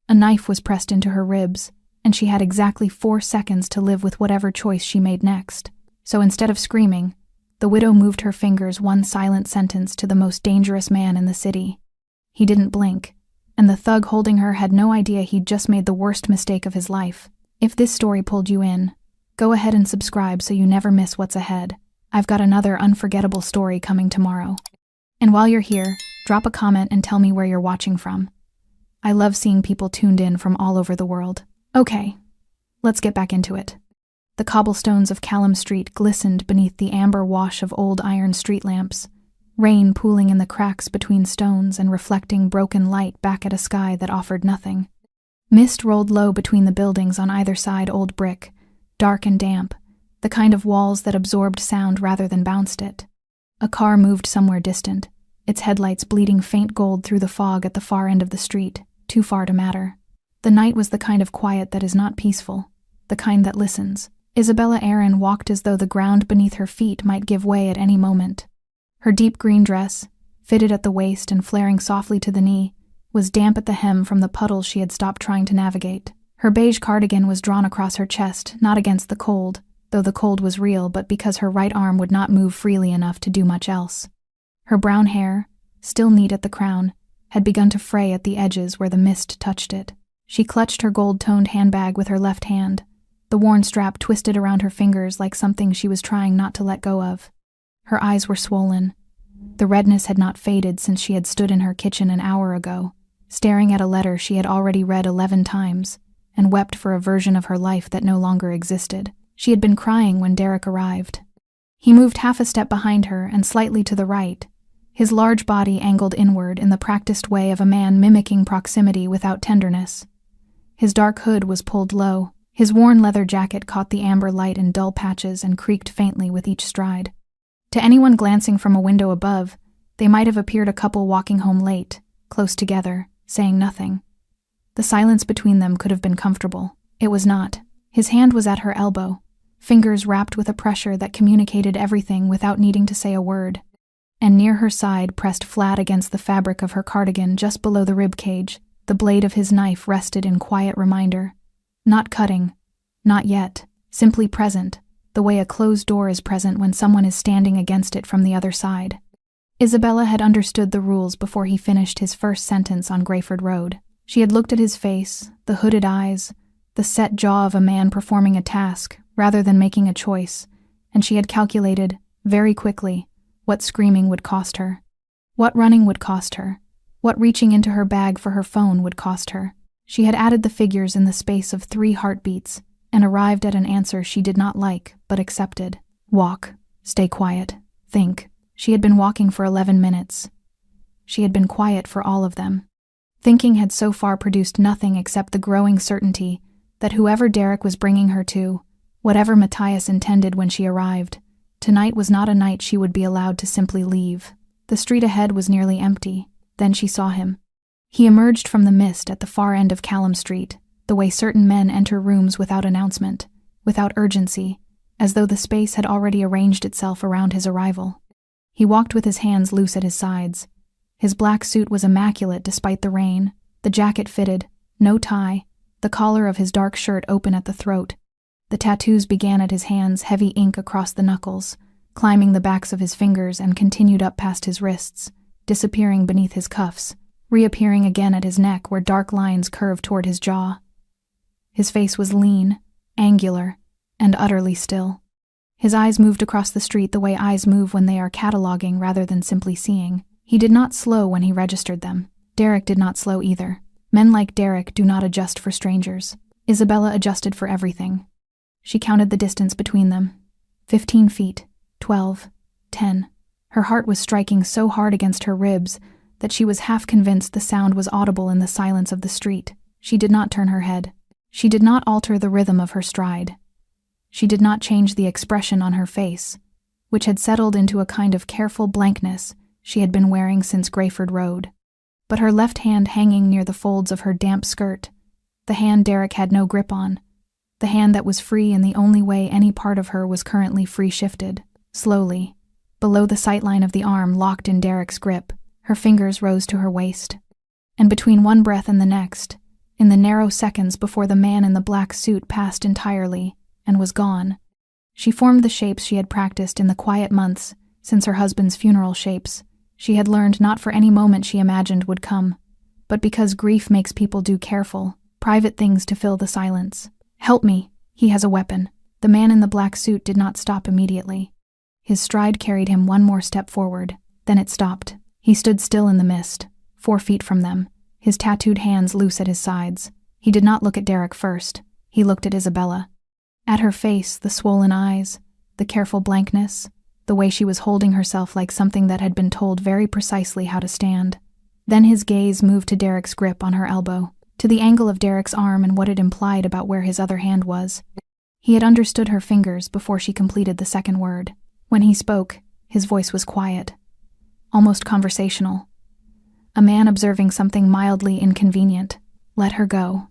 A knife was pressed into her ribs, and she had exactly 4 seconds to live with whatever choice she made next. So instead of screaming, the widow moved her fingers one silent sentence to the most dangerous man in the city. He didn't blink, and the thug holding her had no idea he'd just made the worst mistake of his life. If this story pulled you in, go ahead and subscribe so you never miss what's ahead. I've got another unforgettable story coming tomorrow. And while you're here, drop a comment and tell me where you're watching from. I love seeing people tuned in from all over the world. Okay, let's get back into it. The cobblestones of Callum Street glistened beneath the amber wash of old iron street lamps, rain pooling in the cracks between stones and reflecting broken light back at a sky that offered nothing. Mist rolled low between the buildings on either side, old brick, dark and damp, the kind of walls that absorbed sound rather than bounced it. A car moved somewhere distant, its headlights bleeding faint gold through the fog at the far end of the street, too far to matter. The night was the kind of quiet that is not peaceful, the kind that listens. Isabella Aaron walked as though the ground beneath her feet might give way at any moment. Her deep green dress, fitted at the waist and flaring softly to the knee, was damp at the hem from the puddles she had stopped trying to navigate. Her beige cardigan was drawn across her chest, not against the cold, though the cold was real, but because her right arm would not move freely enough to do much else. Her brown hair, still neat at the crown, had begun to fray at the edges where the mist touched it. She clutched her gold-toned handbag with her left hand, the worn strap twisted around her fingers like something she was trying not to let go of. Her eyes were swollen. The redness had not faded since she had stood in her kitchen an hour ago, staring at a letter she had already read 11 times, and wept for a version of her life that no longer existed. She had been crying when Derek arrived. He moved half a step behind her and slightly to the right, his large body angled inward in the practiced way of a man mimicking proximity without tenderness. His dark hood was pulled low. His worn leather jacket caught the amber light in dull patches and creaked faintly with each stride. To anyone glancing from a window above, they might have appeared a couple walking home late, close together, saying nothing. The silence between them could have been comfortable. It was not. His hand was at her elbow, fingers wrapped with a pressure that communicated everything without needing to say a word. And near her side, pressed flat against the fabric of her cardigan just below the rib cage, the blade of his knife rested in quiet reminder. Not cutting, not yet, simply present, the way a closed door is present when someone is standing against it from the other side. Isabella had understood the rules before he finished his first sentence on Grayford Road. She had looked at his face, the hooded eyes, the set jaw of a man performing a task rather than making a choice, and she had calculated, very quickly, what screaming would cost her, what running would cost her, what reaching into her bag for her phone would cost her. She had added the figures in the space of 3 heartbeats and arrived at an answer she did not like but accepted. Walk, stay quiet, think. She had been walking for 11 minutes. She had been quiet for all of them. Thinking had so far produced nothing except the growing certainty that whoever Derek was bringing her to, whatever Matthias intended when she arrived, tonight was not a night she would be allowed to simply leave. The street ahead was nearly empty. Then she saw him. He emerged from the mist at the far end of Callum Street, the way certain men enter rooms without announcement, without urgency, as though the space had already arranged itself around his arrival. He walked with his hands loose at his sides. His black suit was immaculate despite the rain, the jacket fitted, no tie, the collar of his dark shirt open at the throat. The tattoos began at his hands, heavy ink across the knuckles, climbing the backs of his fingers and continued up past his wrists, disappearing beneath his cuffs, reappearing again at his neck where dark lines curved toward his jaw. His face was lean, angular, and utterly still. His eyes moved across the street the way eyes move when they are cataloging rather than simply seeing. He did not slow when he registered them. Derek did not slow either. Men like Derek do not adjust for strangers. Isabella adjusted for everything. She counted the distance between them. 15 feet, 12, 10. Her heart was striking so hard against her ribs that she was half convinced the sound was audible in the silence of the street. She did not turn her head. She did not alter the rhythm of her stride. She did not change the expression on her face, which had settled into a kind of careful blankness she had been wearing since Grayford Road. But her left hand hanging near the folds of her damp skirt, the hand Derek had no grip on, the hand that was free in the only way any part of her was currently free shifted, slowly, below the sightline of the arm locked in Derek's grip, her fingers rose to her waist. And between one breath and the next, in the narrow seconds before the man in the black suit passed entirely and was gone. She formed the shapes she had practiced in the quiet months since her husband's funeral, shapes she had learned not for any moment she imagined would come, but because grief makes people do careful, private things to fill the silence. "Help me, he has a weapon." The man in the black suit did not stop immediately. His stride carried him one more step forward, then it stopped. He stood still in the mist, 4 feet from them, his tattooed hands loose at his sides. He did not look at Derek first, he looked at Isabella. At her face, the swollen eyes, the careful blankness, the way she was holding herself like something that had been told very precisely how to stand. Then his gaze moved to Derek's grip on her elbow, to the angle of Derek's arm and what it implied about where his other hand was. He had understood her fingers before she completed the second word. When he spoke, his voice was quiet, almost conversational. A man observing something mildly inconvenient. Let her go.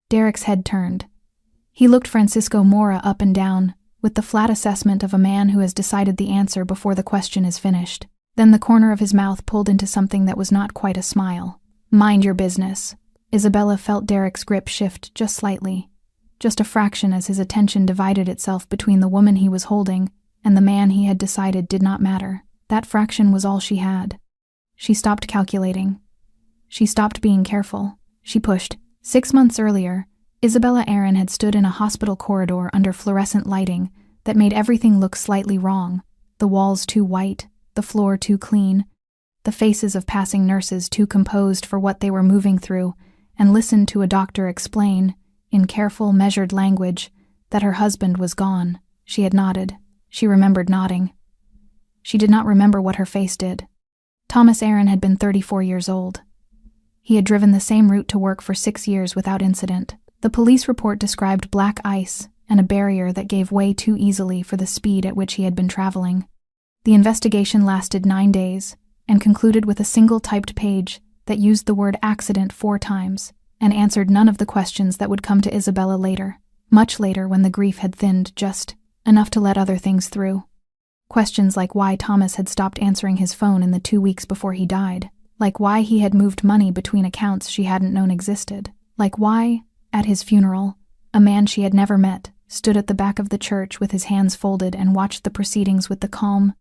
Derek's head turned. He looked Francisco Mora up and down, with the flat assessment of a man who has decided the answer before the question is finished. Then the corner of his mouth pulled into something that was not quite a smile. "Mind your business." Isabella felt Derek's grip shift just slightly, just a fraction, as his attention divided itself between the woman he was holding and the man he had decided did not matter. That fraction was all she had. She stopped calculating. She stopped being careful. She pushed. 6 months earlier, Isabella Aaron had stood in a hospital corridor under fluorescent lighting that made everything look slightly wrong, the walls too white, the floor too clean, the faces of passing nurses too composed for what they were moving through, and listened to a doctor explain, in careful, measured language, that her husband was gone. She had nodded. She remembered nodding. She did not remember what her face did. Thomas Aaron had been 34 years old. He had driven the same route to work for 6 years without incident. The police report described black ice and a barrier that gave way too easily for the speed at which he had been traveling. The investigation lasted 9 days and concluded with a single typed page that used the word accident 4 times and answered none of the questions that would come to Isabella later, much later, when the grief had thinned just enough to let other things through. Questions like why Thomas had stopped answering his phone in the 2 weeks before he died, like why he had moved money between accounts she hadn't known existed, like why, at his funeral, a man she had never met stood at the back of the church with his hands folded and watched the proceedings with the calm,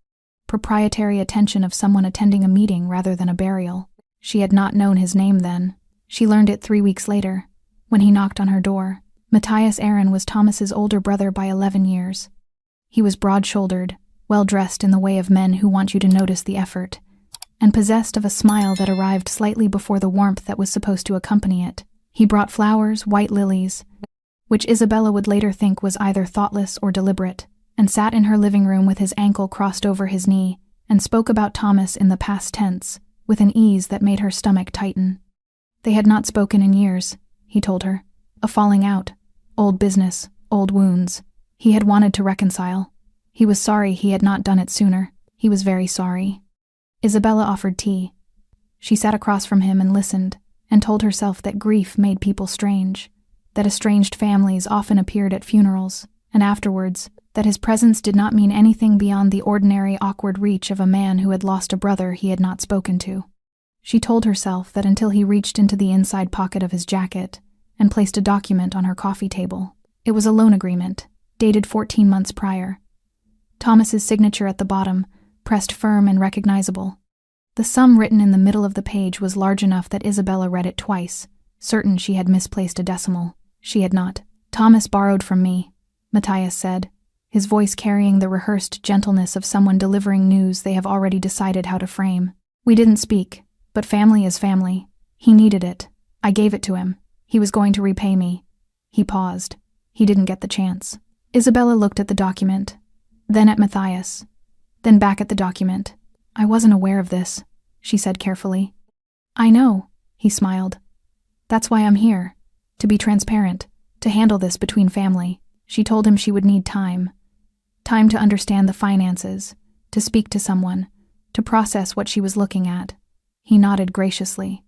proprietary attention of someone attending a meeting rather than a burial. She had not known his name then. She learned it 3 weeks later, when he knocked on her door. Matthias Aaron was Thomas's older brother by 11 years. He was broad-shouldered, well-dressed in the way of men who want you to notice the effort, and possessed of a smile that arrived slightly before the warmth that was supposed to accompany it. He brought flowers, white lilies, which Isabella would later think was either thoughtless or deliberate, and sat in her living room with his ankle crossed over his knee, and spoke about Thomas in the past tense, with an ease that made her stomach tighten. They had not spoken in years, he told her. A falling out. Old business, old wounds. He had wanted to reconcile. He was sorry he had not done it sooner. He was very sorry. Isabella offered tea. She sat across from him and listened, and told herself that grief made people strange, that estranged families often appeared at funerals, and afterwards, that his presence did not mean anything beyond the ordinary awkward reach of a man who had lost a brother he had not spoken to. She told herself that until he reached into the inside pocket of his jacket and placed a document on her coffee table. It was a loan agreement, dated 14 months prior. Thomas's signature at the bottom, pressed firm and recognizable. The sum written in the middle of the page was large enough that Isabella read it twice, certain she had misplaced a decimal. She had not. "Thomas borrowed from me," Matthias said, his voice carrying the rehearsed gentleness of someone delivering news they have already decided how to frame. "We didn't speak, but family is family. He needed it. I gave it to him. He was going to repay me." He paused. He didn't get the chance. Isabella looked at the document, then at Matthias, then back at the document. "I wasn't aware of this," she said carefully. "I know," he smiled. "That's why I'm here, to be transparent, to handle this between family." She told him she would need time. Time to understand the finances, to speak to someone, to process what she was looking at. He nodded graciously.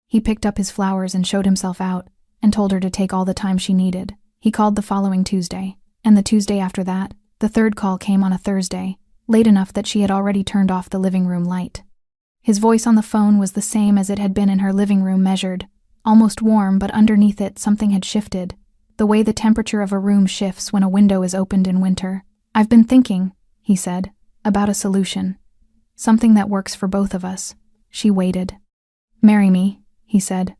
He picked up his flowers and showed himself out, and told her to take all the time she needed. He called the following Tuesday, and the Tuesday after that. The third call came on a Thursday, late enough that she had already turned off the living room light. His voice on the phone was the same as it had been in her living room, measured, almost warm, but underneath it something had shifted, the way the temperature of a room shifts when a window is opened in winter. "I've been thinking," he said, "about a solution. Something that works for both of us." She waited. "Marry me," he said.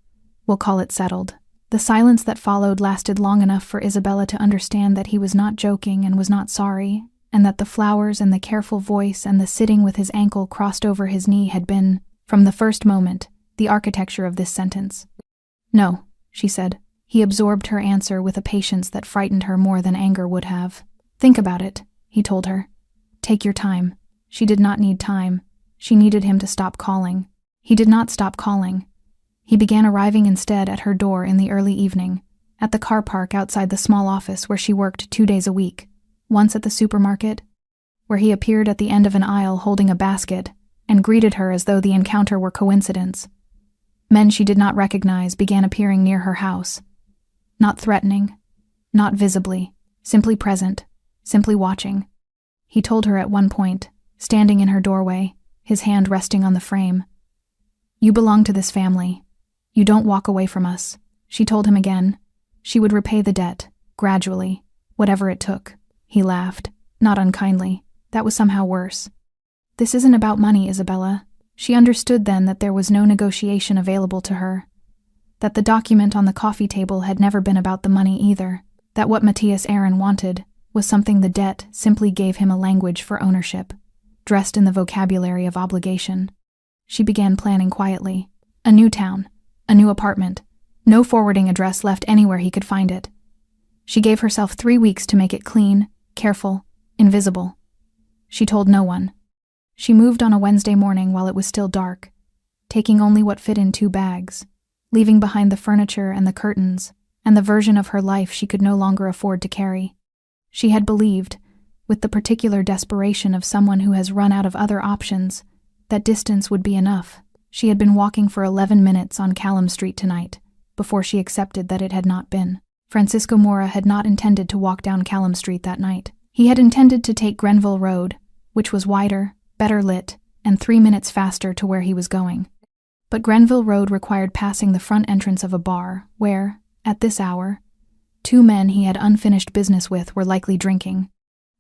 "We'll call it settled." The silence that followed lasted long enough for Isabella to understand that he was not joking and was not sorry, and that the flowers and the careful voice and the sitting with his ankle crossed over his knee had been, from the first moment, the architecture of this sentence. "No," she said. He absorbed her answer with a patience that frightened her more than anger would have. "Think about it," he told her. "Take your time." She did not need time. She needed him to stop calling. He did not stop calling. He began arriving instead at her door in the early evening, at the car park outside the small office where she worked 2 days a week, once at the supermarket, where he appeared at the end of an aisle holding a basket and greeted her as though the encounter were coincidence. Men she did not recognize began appearing near her house. Not threatening, not visibly, simply present, simply watching. He told her at one point, standing in her doorway, his hand resting on the frame. "You belong to this family. You don't walk away from us." She told him again. She would repay the debt, gradually, whatever it took. He laughed, not unkindly. That was somehow worse. "This isn't about money, Isabella." She understood then that there was no negotiation available to her. That the document on the coffee table had never been about the money either. That what Matthias Aaron wanted was something the debt simply gave him a language for ownership, dressed in the vocabulary of obligation. She began planning quietly. A new town, a new apartment, no forwarding address left anywhere he could find it. She gave herself 3 weeks to make it clean, careful, invisible. She told no one. She moved on a Wednesday morning while it was still dark, taking only what fit in 2 bags, leaving behind the furniture and the curtains, and the version of her life she could no longer afford to carry. She had believed, with the particular desperation of someone who has run out of other options, that distance would be enough. She had been walking for 11 minutes on Callum Street tonight, before she accepted that it had not been. Francisco Mora had not intended to walk down Callum Street that night. He had intended to take Grenville Road, which was wider, better lit, and 3 minutes faster to where he was going. But Grenville Road required passing the front entrance of a bar, where, at this hour, 2 men he had unfinished business with were likely drinking.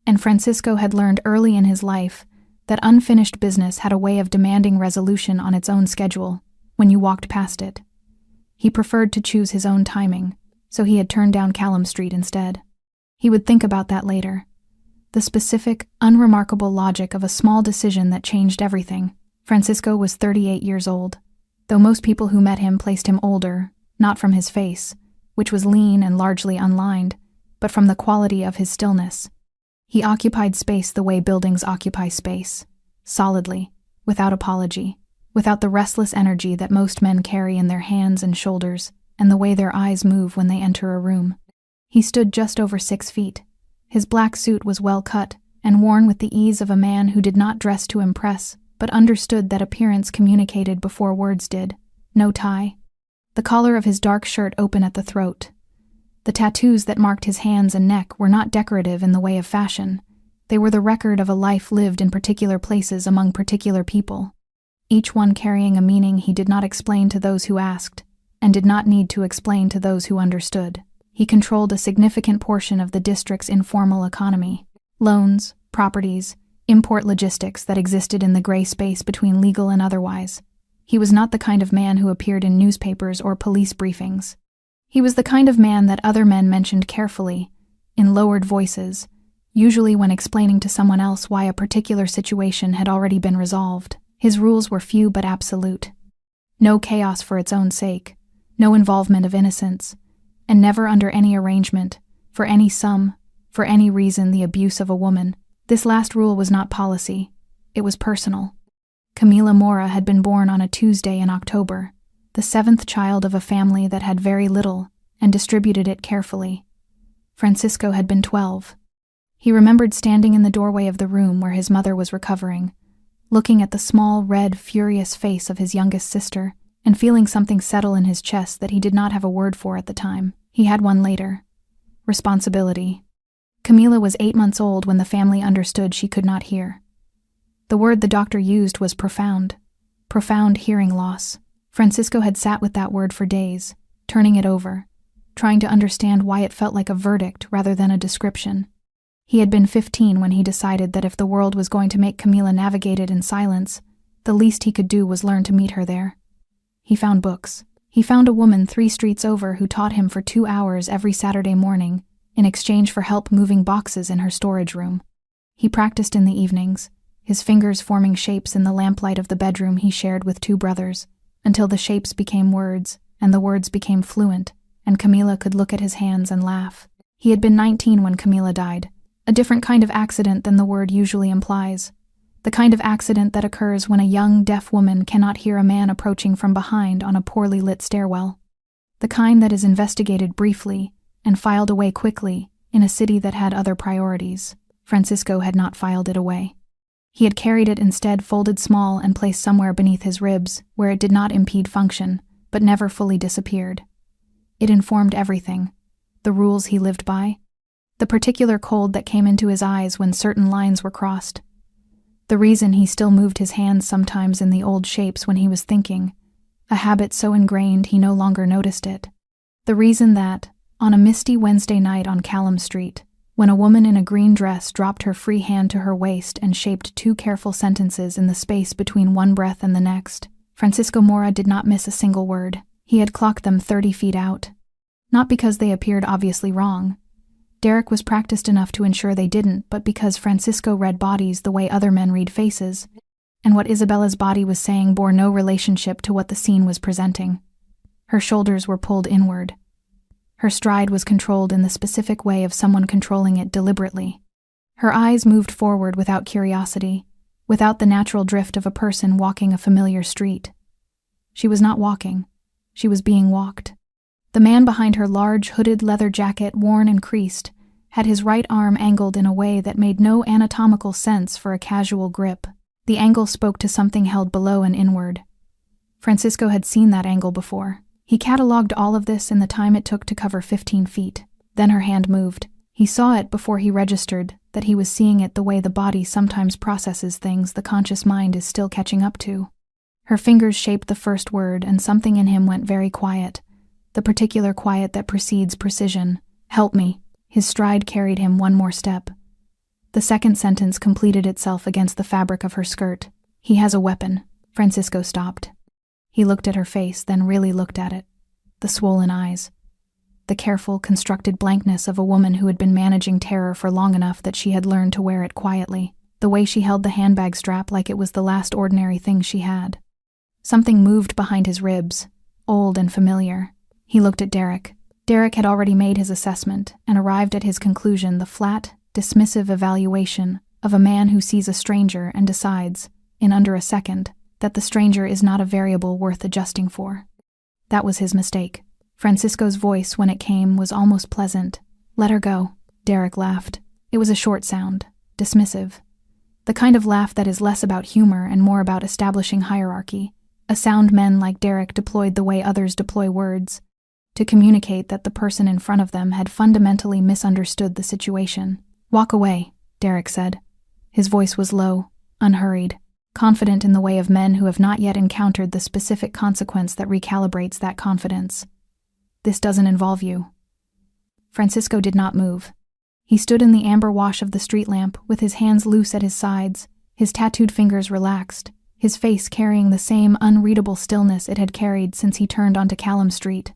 And Francisco had learned early in his life that unfinished business had a way of demanding resolution on its own schedule when you walked past it. He preferred to choose his own timing, so he had turned down Callum Street instead. He would think about that later. The specific, unremarkable logic of a small decision that changed everything. Francisco was 38 years old, though most people who met him placed him older, not from his face, which was lean and largely unlined, but from the quality of his stillness. He occupied space the way buildings occupy space, solidly, without apology, without the restless energy that most men carry in their hands and shoulders, and the way their eyes move when they enter a room. He stood just over 6 feet. His black suit was well cut and worn with the ease of a man who did not dress to impress, but understood that appearance communicated before words did. No tie. The collar of his dark shirt open at the throat. The tattoos that marked his hands and neck were not decorative in the way of fashion. They were the record of a life lived in particular places among particular people, each one carrying a meaning he did not explain to those who asked, and did not need to explain to those who understood. He controlled a significant portion of the district's informal economy, loans, properties, import logistics that existed in the gray space between legal and otherwise. He was not the kind of man who appeared in newspapers or police briefings. He was the kind of man that other men mentioned carefully, in lowered voices, usually when explaining to someone else why a particular situation had already been resolved. His rules were few but absolute. No chaos for its own sake, no involvement of innocence, and never under any arrangement, for any sum, for any reason, the abuse of a woman. This last rule was not policy, it was personal. Camila Mora had been born on a Tuesday in October, the 7th child of a family that had very little and distributed it carefully. Francisco had been 12. He remembered standing in the doorway of the room where his mother was recovering, looking at the small, red, furious face of his youngest sister, and feeling something settle in his chest that he did not have a word for at the time. He had one later. Responsibility. Camila was 8 months old when the family understood she could not hear. The word the doctor used was profound. Profound hearing loss. Francisco had sat with that word for days, turning it over, trying to understand why it felt like a verdict rather than a description. He had been 15 when he decided that if the world was going to make Camila navigate it in silence, the least he could do was learn to meet her there. He found books. He found a woman 3 streets over who taught him for 2 hours every Saturday morning in exchange for help moving boxes in her storage room. He practiced in the evenings, his fingers forming shapes in the lamplight of the bedroom he shared with 2 brothers, until the shapes became words, and the words became fluent, and Camila could look at his hands and laugh. He had been 19 when Camila died, a different kind of accident than the word usually implies. The kind of accident that occurs when a young, deaf woman cannot hear a man approaching from behind on a poorly lit stairwell. The kind that is investigated briefly and filed away quickly in a city that had other priorities. Francisco had not filed it away. He had carried it instead folded small and placed somewhere beneath his ribs where it did not impede function, but never fully disappeared. It informed everything. The rules he lived by. The particular cold that came into his eyes when certain lines were crossed. The reason he still moved his hands sometimes in the old shapes when he was thinking, a habit so ingrained he no longer noticed it. The reason that, on a misty Wednesday night on Callum Street, when a woman in a green dress dropped her free hand to her waist and shaped 2 careful sentences in the space between one breath and the next, Francisco Mora did not miss a single word. He had clocked them 30 feet out. Not because they appeared obviously wrong. Derek was practiced enough to ensure they didn't, but because Francisco read bodies the way other men read faces, and what Isabella's body was saying bore no relationship to what the scene was presenting. Her shoulders were pulled inward. Her stride was controlled in the specific way of someone controlling it deliberately. Her eyes moved forward without curiosity, without the natural drift of a person walking a familiar street. She was not walking. She was being walked. The man behind her large hooded leather jacket, worn and creased, had his right arm angled in a way that made no anatomical sense for a casual grip. The angle spoke to something held below and inward. Francisco had seen that angle before. He catalogued all of this in the time it took to cover 15 feet. Then her hand moved. He saw it before he registered that he was seeing it the way the body sometimes processes things the conscious mind is still catching up to. Her fingers shaped the first word, and something in him went very quiet. The particular quiet that precedes precision. Help me. His stride carried him one more step. The second sentence completed itself against the fabric of her skirt. He has a weapon. Francisco stopped. He looked at her face, then really looked at it. The swollen eyes. The careful, constructed blankness of a woman who had been managing terror for long enough that she had learned to wear it quietly. The way she held the handbag strap like it was the last ordinary thing she had. Something moved behind his ribs, old and familiar. He looked at Derek. Derek had already made his assessment and arrived at his conclusion, the flat, dismissive evaluation of a man who sees a stranger and decides, in under a second, that the stranger is not a variable worth adjusting for. That was his mistake. Francisco's voice, when it came, was almost pleasant. Let her go. Derek laughed. It was a short sound, dismissive. The kind of laugh that is less about humor and more about establishing hierarchy. A sound men like Derek deployed the way others deploy words, to communicate that the person in front of them had fundamentally misunderstood the situation. Walk away, Derek said. His voice was low, unhurried, confident in the way of men who have not yet encountered the specific consequence that recalibrates that confidence. This doesn't involve you. Francisco did not move. He stood in the amber wash of the street lamp with his hands loose at his sides, his tattooed fingers relaxed, his face carrying the same unreadable stillness it had carried since he turned onto Callum Street.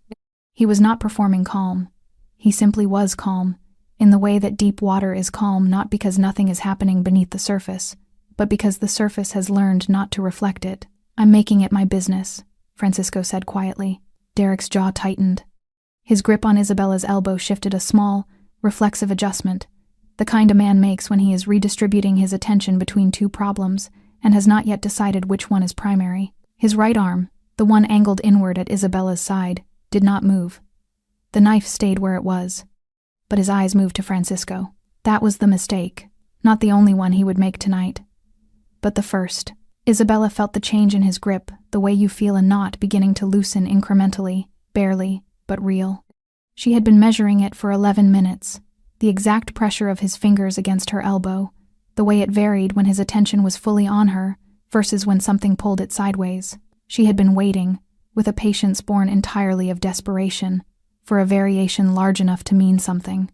He was not performing calm. He simply was calm, in the way that deep water is calm not because nothing is happening beneath the surface, but because the surface has learned not to reflect it. I'm making it my business, Francisco said quietly. Derek's jaw tightened. His grip on Isabella's elbow shifted a small, reflexive adjustment, the kind a man makes when he is redistributing his attention between two problems and has not yet decided which one is primary. His right arm, the one angled inward at Isabella's side, did not move. The knife stayed where it was. But his eyes moved to Francisco. That was the mistake, not the only one he would make tonight. But the first. Isabella felt the change in his grip, the way you feel a knot beginning to loosen incrementally, barely, but real. She had been measuring it for 11 minutes, the exact pressure of his fingers against her elbow, the way it varied when his attention was fully on her versus when something pulled it sideways. She had been waiting, with a patience born entirely of desperation, for a variation large enough to mean something.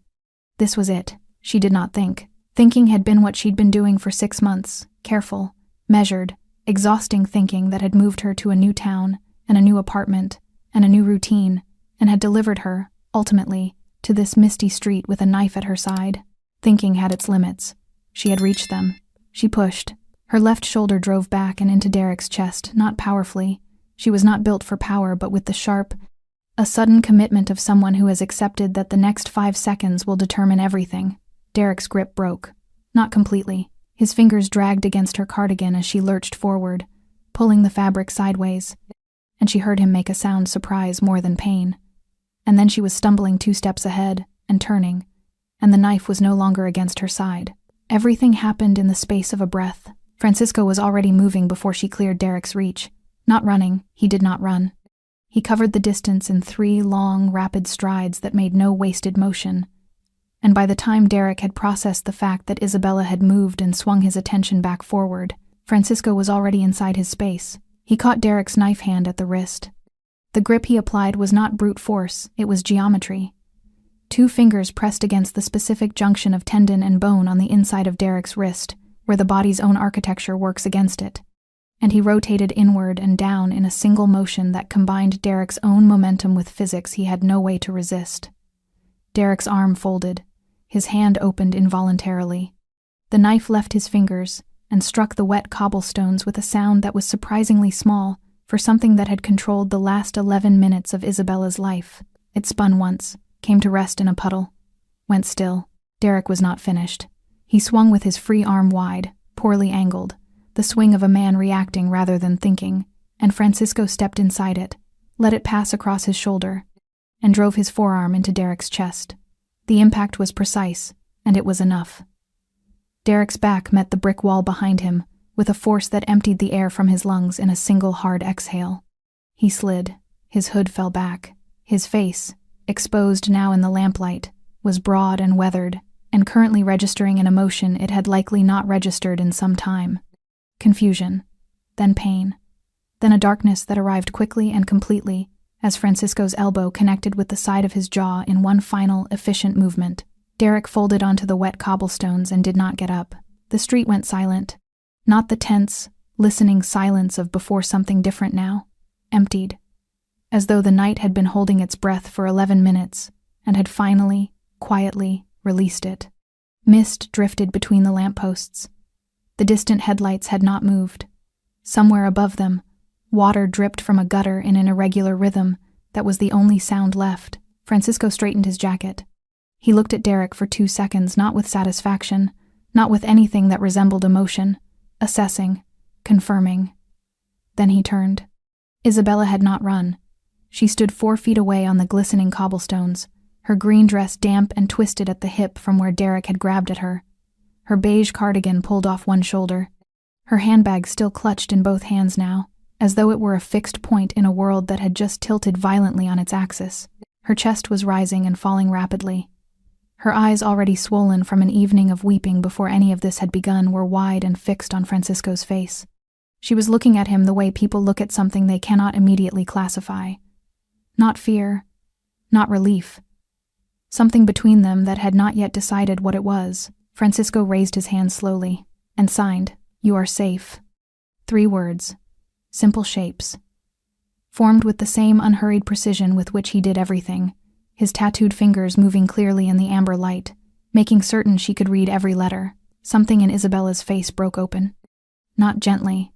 This was it. She did not think. Thinking had been what she'd been doing for 6 months, careful, measured, exhausting thinking that had moved her to a new town, and a new apartment, and a new routine, and had delivered her, ultimately, to this misty street with a knife at her side. Thinking had its limits. She had reached them. She pushed. Her left shoulder drove back and into Derek's chest, not powerfully. She was not built for power, but with the sharp, a sudden commitment of someone who has accepted that the next 5 seconds will determine everything. Derek's grip broke. Not completely. His fingers dragged against her cardigan as she lurched forward, pulling the fabric sideways, and she heard him make a sound surprise more than pain. And then she was stumbling 2 steps ahead, and turning, and the knife was no longer against her side. Everything happened in the space of a breath. Francisco was already moving before she cleared Derek's reach. Not running, he did not run. He covered the distance in 3 long, rapid strides that made no wasted motion. And by the time Derek had processed the fact that Isabella had moved and swung his attention back forward, Francisco was already inside his space. He caught Derek's knife hand at the wrist. The grip he applied was not brute force, it was geometry. 2 fingers pressed against the specific junction of tendon and bone on the inside of Derek's wrist, where the body's own architecture works against it. And he rotated inward and down in a single motion that combined Derek's own momentum with physics he had no way to resist. Derek's arm folded. His hand opened involuntarily. The knife left his fingers and struck the wet cobblestones with a sound that was surprisingly small for something that had controlled the last 11 minutes of Isabella's life. It spun once, came to rest in a puddle, went still. Derek was not finished. He swung with his free arm wide, poorly angled, the swing of a man reacting rather than thinking, and Francisco stepped inside it, let it pass across his shoulder, and drove his forearm into Derek's chest. The impact was precise, and it was enough. Derek's back met the brick wall behind him, with a force that emptied the air from his lungs in a single hard exhale. He slid. His hood fell back. His face, exposed now in the lamplight, was broad and weathered, and currently registering an emotion it had likely not registered in some time. Confusion, then pain, then a darkness that arrived quickly and completely as Francisco's elbow connected with the side of his jaw in one final, efficient movement. Derek folded onto the wet cobblestones and did not get up. The street went silent. Not the tense, listening silence of before something different now. Emptied. As though the night had been holding its breath for 11 minutes and had finally, quietly, released it. Mist drifted between the lampposts. The distant headlights had not moved. Somewhere above them, water dripped from a gutter in an irregular rhythm that was the only sound left. Francisco straightened his jacket. He looked at Derek for 2 seconds, not with satisfaction, not with anything that resembled emotion, assessing, confirming. Then he turned. Isabella had not run. She stood 4 feet away on the glistening cobblestones, her green dress damp and twisted at the hip from where Derek had grabbed at her. Her beige cardigan pulled off one shoulder. Her handbag still clutched in both hands now, as though it were a fixed point in a world that had just tilted violently on its axis. Her chest was rising and falling rapidly. Her eyes, already swollen from an evening of weeping before any of this had begun, were wide and fixed on Francisco's face. She was looking at him the way people look at something they cannot immediately classify. Not fear, not relief. Something between them that had not yet decided what it was. Francisco raised his hand slowly and signed, "You are safe." 3 words, simple shapes, formed with the same unhurried precision with which he did everything, his tattooed fingers moving clearly in the amber light, making certain she could read every letter. Something in Isabella's face broke open. Not gently.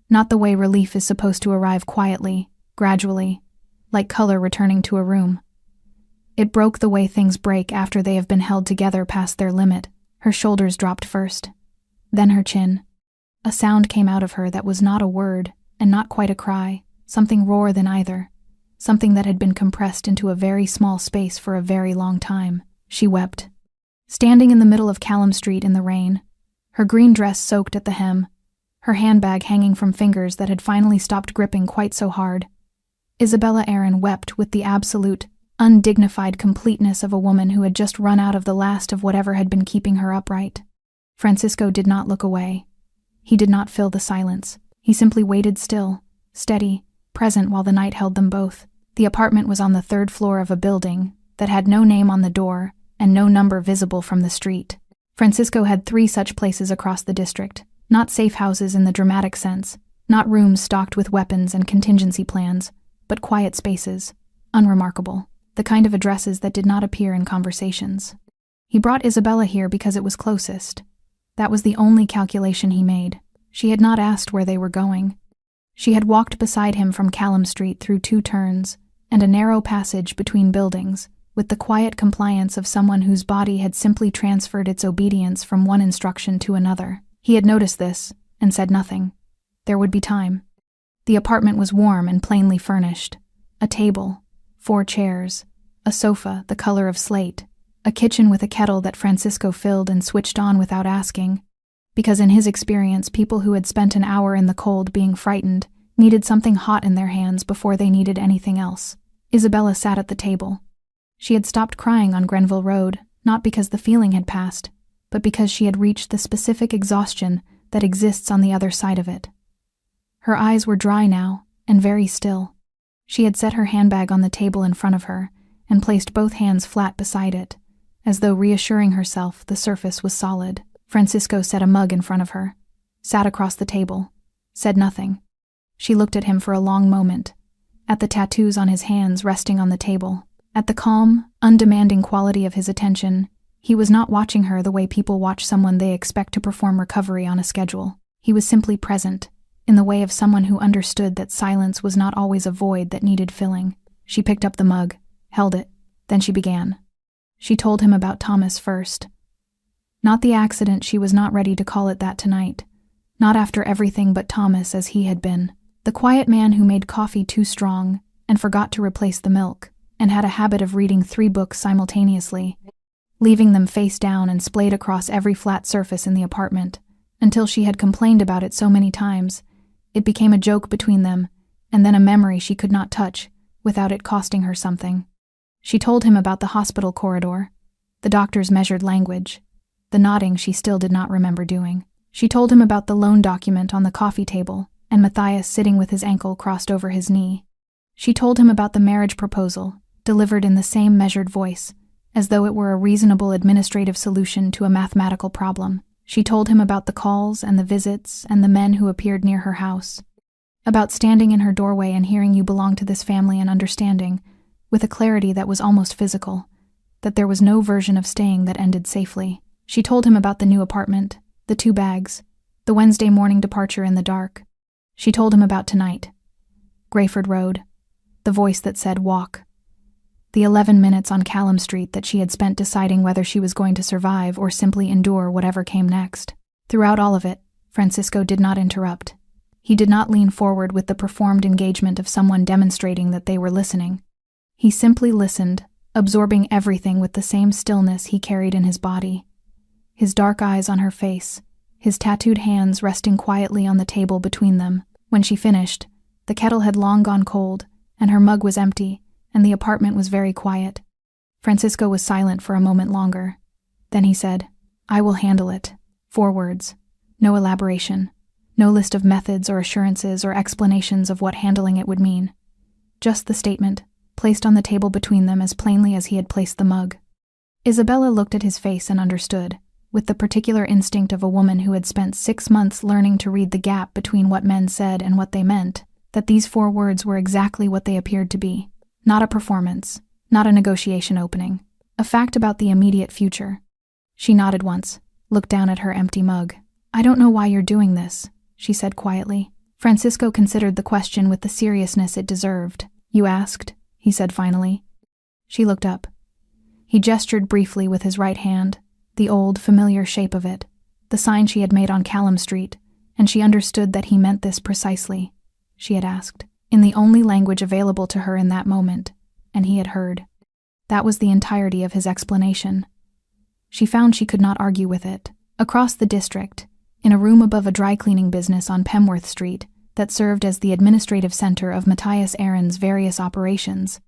Not the way relief is supposed to arrive quietly, gradually, like color returning to a room. It broke the way things break after they have been held together past their limit. Her shoulders dropped first, then her chin. A sound came out of her that was not a word, and not quite a cry, something rawer than either, something that had been compressed into a very small space for a very long time. She wept. Standing in the middle of Callum Street in the rain, her green dress soaked at the hem, her handbag hanging from fingers that had finally stopped gripping quite so hard, Isabella Aaron wept with the absolute, undignified completeness of a woman who had just run out of the last of whatever had been keeping her upright. Francisco did not look away. He did not fill the silence. He simply waited still, steady, present while the night held them both. The apartment was on the 3rd floor of a building that had no name on the door and no number visible from the street. Francisco had 3 such places across the district, not safe houses in the dramatic sense, not rooms stocked with weapons and contingency plans, but quiet spaces, unremarkable, the kind of addresses that did not appear in conversations. He brought Isabella here because it was closest. That was the only calculation he made. She had not asked where they were going. She had walked beside him from Callum Street through 2 turns and a narrow passage between buildings, with the quiet compliance of someone whose body had simply transferred its obedience from one instruction to another. He had noticed this and said nothing. There would be time. The apartment was warm and plainly furnished. A table, 4 chairs, a sofa the color of slate, a kitchen with a kettle that Francisco filled and switched on without asking, because in his experience people who had spent an hour in the cold being frightened needed something hot in their hands before they needed anything else. Isabella sat at the table. She had stopped crying on Grenville Road, not because the feeling had passed, but because she had reached the specific exhaustion that exists on the other side of it. Her eyes were dry now, and very still. She had set her handbag on the table in front of her, and placed both hands flat beside it, as though reassuring herself the surface was solid. Francisco set a mug in front of her, sat across the table, said nothing. She looked at him for a long moment, at the tattoos on his hands resting on the table, at the calm, undemanding quality of his attention. He was not watching her the way people watch someone they expect to perform recovery on a schedule. He was simply present, in the way of someone who understood that silence was not always a void that needed filling. She picked up the mug, held it, then she began. She told him about Thomas first. Not the accident, she was not ready to call it that tonight. Not after everything but Thomas as he had been. The quiet man who made coffee too strong and forgot to replace the milk, and had a habit of reading 3 books simultaneously, leaving them face down and splayed across every flat surface in the apartment, until she had complained about it so many times, it became a joke between them, and then a memory she could not touch without it costing her something. She told him about the hospital corridor, the doctor's measured language, the nodding she still did not remember doing. She told him about the loan document on the coffee table, and Matthias sitting with his ankle crossed over his knee. She told him about the marriage proposal, delivered in the same measured voice, as though it were a reasonable administrative solution to a mathematical problem. She told him about the calls and the visits and the men who appeared near her house, about standing in her doorway and hearing you belong to this family and understanding, with a clarity that was almost physical, that there was no version of staying that ended safely. She told him about the new apartment, the 2 bags, the Wednesday morning departure in the dark. She told him about tonight. Grayford Road, the voice that said walk. The 11 minutes on Callum Street that she had spent deciding whether she was going to survive or simply endure whatever came next. Throughout all of it, Francisco did not interrupt. He did not lean forward with the performed engagement of someone demonstrating that they were listening. He simply listened, absorbing everything with the same stillness he carried in his body. His dark eyes on her face, his tattooed hands resting quietly on the table between them. When she finished, the kettle had long gone cold, and her mug was empty, and the apartment was very quiet. Francisco was silent for a moment longer. Then he said, "I will handle it." 4 words. No elaboration. No list of methods or assurances or explanations of what handling it would mean. Just the statement, placed on the table between them as plainly as he had placed the mug. Isabella looked at his face and understood, with the particular instinct of a woman who had spent 6 months learning to read the gap between what men said and what they meant, that these 4 words were exactly what they appeared to be. Not a performance, not a negotiation opening, a fact about the immediate future. She nodded once, looked down at her empty mug. "I don't know why you're doing this," she said quietly. Francisco considered the question with the seriousness it deserved. "You asked?" he said finally. She looked up. He gestured briefly with his right hand, the old, familiar shape of it, the sign she had made on Callum Street, and she understood that he meant this precisely. She had asked, in the only language available to her in that moment, and he had heard. That was the entirety of his explanation. She found she could not argue with it. Across the district, in a room above a dry-cleaning business on Pemworth Street that served as the administrative center of Matthias Aaron's various operations,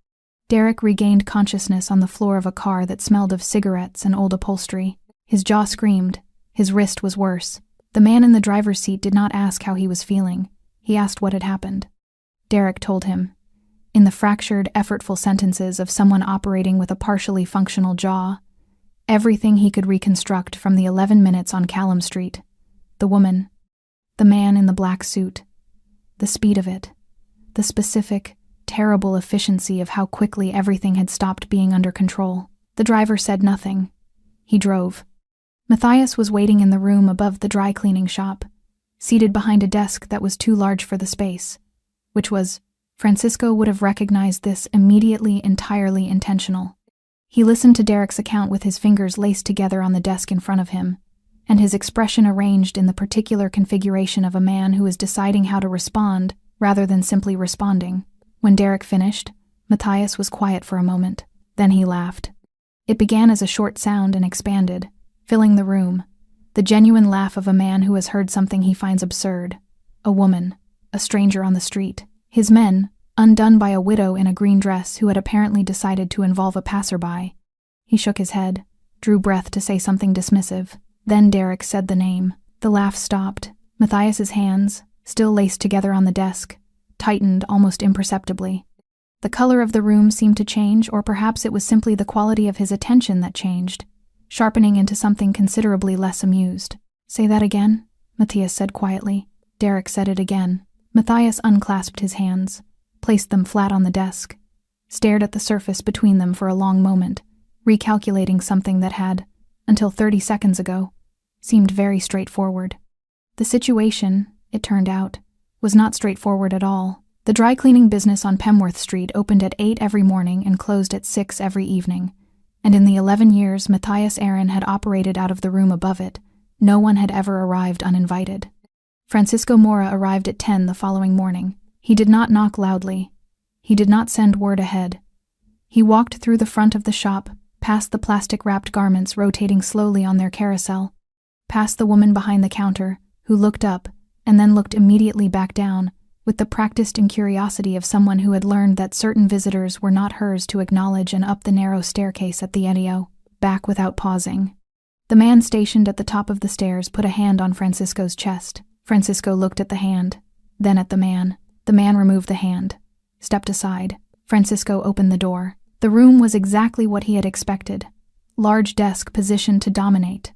Derek regained consciousness on the floor of a car that smelled of cigarettes and old upholstery. His jaw screamed. His wrist was worse. The man in the driver's seat did not ask how he was feeling. He asked what had happened. Derek told him, in the fractured, effortful sentences of someone operating with a partially functional jaw, everything he could reconstruct from the 11 minutes on Callum Street. The woman, the man in the black suit, the speed of it, the specific, terrible efficiency of how quickly everything had stopped being under control. The driver said nothing. He drove. Matthias was waiting in the room above the dry cleaning shop, seated behind a desk that was too large for the space, which was, Francisco would have recognized this immediately, entirely intentional. He listened to Derek's account with his fingers laced together on the desk in front of him, and his expression arranged in the particular configuration of a man who is deciding how to respond rather than simply responding. When Derek finished, Matthias was quiet for a moment. Then he laughed. It began as a short sound and expanded, filling the room, the genuine laugh of a man who has heard something he finds absurd. A woman, a stranger on the street. His men, undone by a widow in a green dress who had apparently decided to involve a passerby. He shook his head, drew breath to say something dismissive. Then Derek said the name. The laugh stopped. Matthias's hands, still laced together on the desk, tightened almost imperceptibly. The color of the room seemed to change, or perhaps it was simply the quality of his attention that changed, sharpening into something considerably less amused. "Say that again," Matthias said quietly. Derek said it again. Matthias unclasped his hands, placed them flat on the desk, stared at the surface between them for a long moment, recalculating something that had, until 30 seconds ago, seemed very straightforward. The situation, it turned out, was not straightforward at all. The dry cleaning business on Pemworth Street opened at 8 every morning and closed at 6 every evening, and in the 11 years Matthias Aaron had operated out of the room above it, no one had ever arrived uninvited. Francisco Mora arrived at 10 the following morning. He did not knock loudly. He did not send word ahead. He walked through the front of the shop, past the plastic-wrapped garments rotating slowly on their carousel, past the woman behind the counter, who looked up and then looked immediately back down, with the practiced incuriosity of someone who had learned that certain visitors were not hers to acknowledge, and up the narrow staircase at the Edio, back without pausing. The man stationed at the top of the stairs put a hand on Francisco's chest. Francisco looked at the hand, then at the man. The man removed the hand, stepped aside. Francisco opened the door. The room was exactly what he had expected. Large desk positioned to dominate.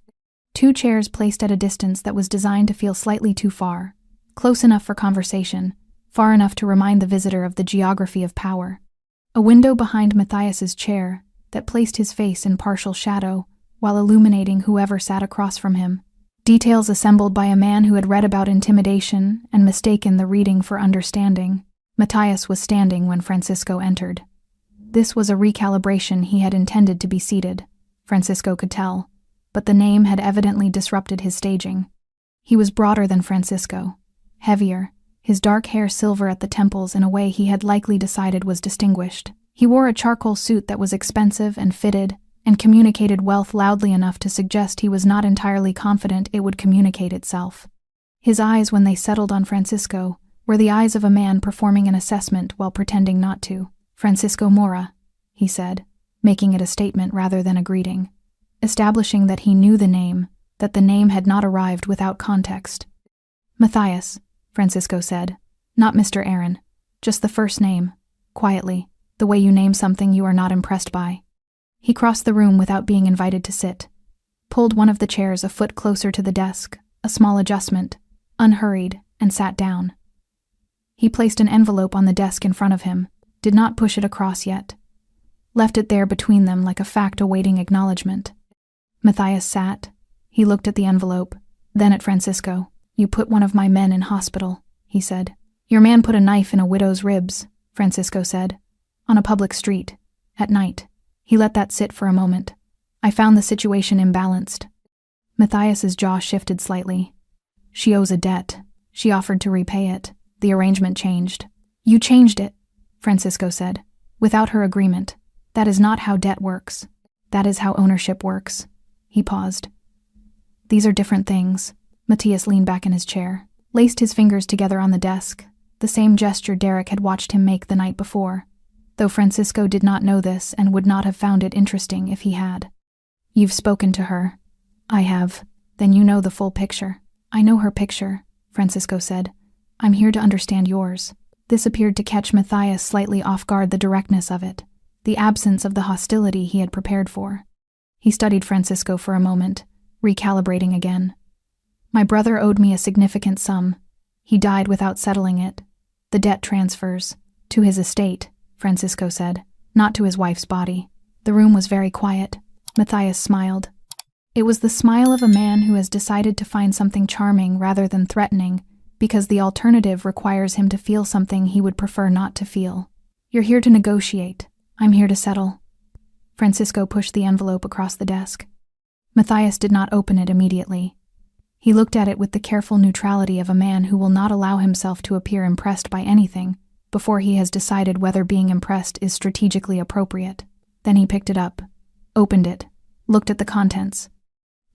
2 chairs placed at a distance that was designed to feel slightly too far, close enough for conversation, far enough to remind the visitor of the geography of power. A window behind Matthias's chair that placed his face in partial shadow while illuminating whoever sat across from him. Details assembled by a man who had read about intimidation and mistaken the reading for understanding. Matthias was standing when Francisco entered. This was a recalibration. He had intended to be seated, Francisco could tell, but the name had evidently disrupted his staging. He was broader than Francisco, heavier, his dark hair silver at the temples in a way he had likely decided was distinguished. He wore a charcoal suit that was expensive and fitted, and communicated wealth loudly enough to suggest he was not entirely confident it would communicate itself. His eyes, when they settled on Francisco, were the eyes of a man performing an assessment while pretending not to. "Francisco Mora," he said, making it a statement rather than a greeting, establishing that he knew the name, that the name had not arrived without context. "Matthias," Francisco said, "not Mr. Aaron, just the first name, quietly, the way you name something you are not impressed by." He crossed the room without being invited to sit, pulled one of the chairs a foot closer to the desk, a small adjustment, unhurried, and sat down. He placed an envelope on the desk in front of him, did not push it across yet, left it there between them like a fact awaiting acknowledgement. Matthias sat. He looked at the envelope, then at Francisco. "You put one of my men in hospital," he said. "Your man put a knife in a widow's ribs," Francisco said, "on a public street, at night." He let that sit for a moment. "I found the situation imbalanced." Matthias's jaw shifted slightly. "She owes a debt. She offered to repay it. The arrangement changed." "You changed it," Francisco said, "without her agreement. That is not how debt works. That is how ownership works." He paused. "These are different things." Matthias leaned back in his chair, laced his fingers together on the desk, the same gesture Derek had watched him make the night before, though Francisco did not know this and would not have found it interesting if he had. "You've spoken to her." "I have." "Then you know the full picture." "I know her picture," Francisco said. "I'm here to understand yours." This appeared to catch Matthias slightly off guard, the directness of it, the absence of the hostility he had prepared for. He studied Francisco for a moment, recalibrating again. My brother owed me a significant sum. He died without settling it. The debt transfers to his estate, Francisco said, not to his wife's body. The room was very quiet. Matthias smiled. It was the smile of a man who has decided to find something charming rather than threatening, because the alternative requires him to feel something he would prefer not to feel. You're here to negotiate. I'm here to settle. Francisco pushed the envelope across the desk. Matthias did not open it immediately. He looked at it with the careful neutrality of a man who will not allow himself to appear impressed by anything before he has decided whether being impressed is strategically appropriate. Then he picked it up, opened it, looked at the contents.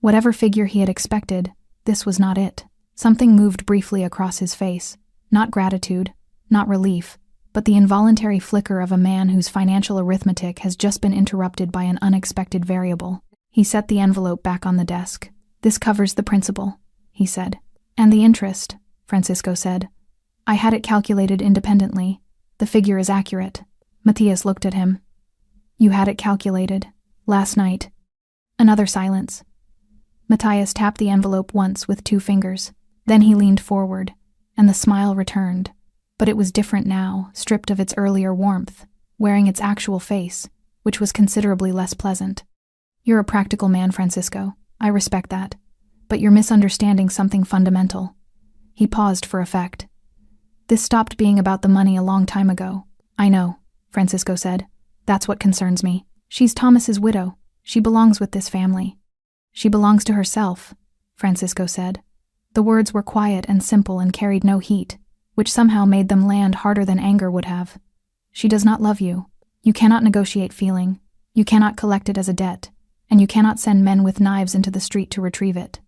Whatever figure he had expected, this was not it. Something moved briefly across his face, not gratitude, not relief, but the involuntary flicker of a man whose financial arithmetic has just been interrupted by an unexpected variable. He set the envelope back on the desk. This covers the principal, he said. And the interest, Francisco said. I had it calculated independently. The figure is accurate. Matthias looked at him. You had it calculated. Last night. Another silence. Matthias tapped the envelope once with 2 fingers. Then he leaned forward, and the smile returned. But it was different now, stripped of its earlier warmth, wearing its actual face, which was considerably less pleasant. You're a practical man, Francisco. I respect that. But you're misunderstanding something fundamental. He paused for effect. This stopped being about the money a long time ago. I know, Francisco said. That's what concerns me. She's Thomas's widow. She belongs with this family. She belongs to herself, Francisco said. The words were quiet and simple and carried no heat, which somehow made them land harder than anger would have. She does not love you. You cannot negotiate feeling. You cannot collect it as a debt, and you cannot send men with knives into the street to retrieve it.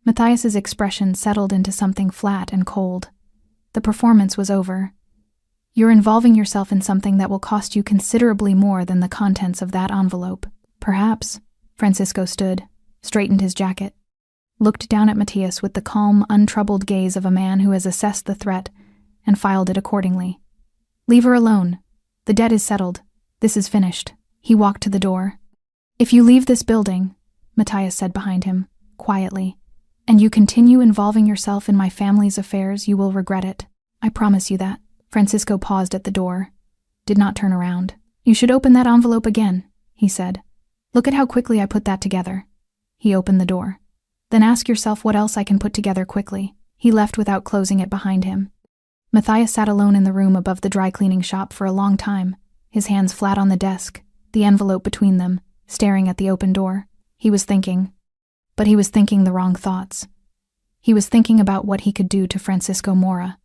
Matthias's expression settled into something flat and cold. The performance was over. You're involving yourself in something that will cost you considerably more than the contents of that envelope. Perhaps. Francisco stood, straightened his jacket, looked down at Matthias with the calm, untroubled gaze of a man who has assessed the threat and filed it accordingly. Leave her alone. The debt is settled. This is finished. He walked to the door. If you leave this building, Matthias said behind him, quietly, and you continue involving yourself in my family's affairs, you will regret it. I promise you that. Francisco paused at the door, did not turn around. You should open that envelope again, he said. Look at how quickly I put that together. He opened the door. Then ask yourself what else I can put together quickly. He left without closing it behind him. Matthias sat alone in the room above the dry cleaning shop for a long time, his hands flat on the desk, the envelope between them, staring at the open door. He was thinking. But he was thinking the wrong thoughts. He was thinking about what he could do to Francisco Mora.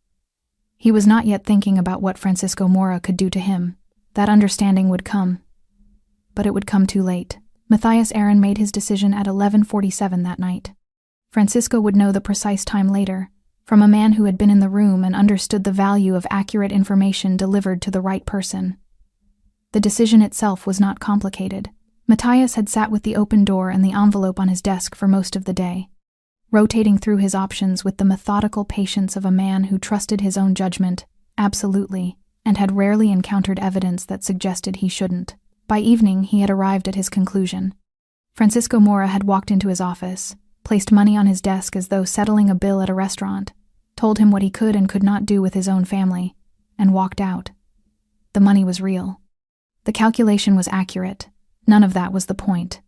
He was not yet thinking about what Francisco Mora could do to him. That understanding would come. But it would come too late. Matthias Aaron made his decision at 11:47 that night. Francisco would know the precise time later, from a man who had been in the room and understood the value of accurate information delivered to the right person. The decision itself was not complicated. Matthias had sat with the open door and the envelope on his desk for most of the day, rotating through his options with the methodical patience of a man who trusted his own judgment, absolutely, and had rarely encountered evidence that suggested he shouldn't. By evening, he had arrived at his conclusion. Francisco Mora had walked into his office, placed money on his desk as though settling a bill at a restaurant, told him what he could and could not do with his own family, and walked out. The money was real. The calculation was accurate. None of that was the point.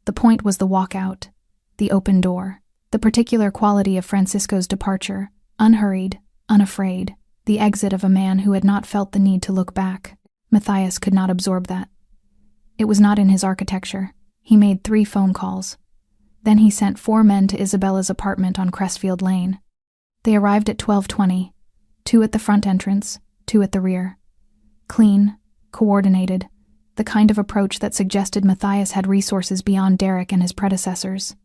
The point was the walkout, the open door, the particular quality of Francisco's departure, unhurried, unafraid, the exit of a man who had not felt the need to look back. Matthias could not absorb that. It was not in his architecture. He made 3 phone calls. Then he sent 4 men to Isabella's apartment on Crestfield Lane. They arrived at 12:20, 2 at the front entrance, 2 at the rear. Clean, coordinated, the kind of approach that suggested Matthias had resources beyond Derek and his predecessors.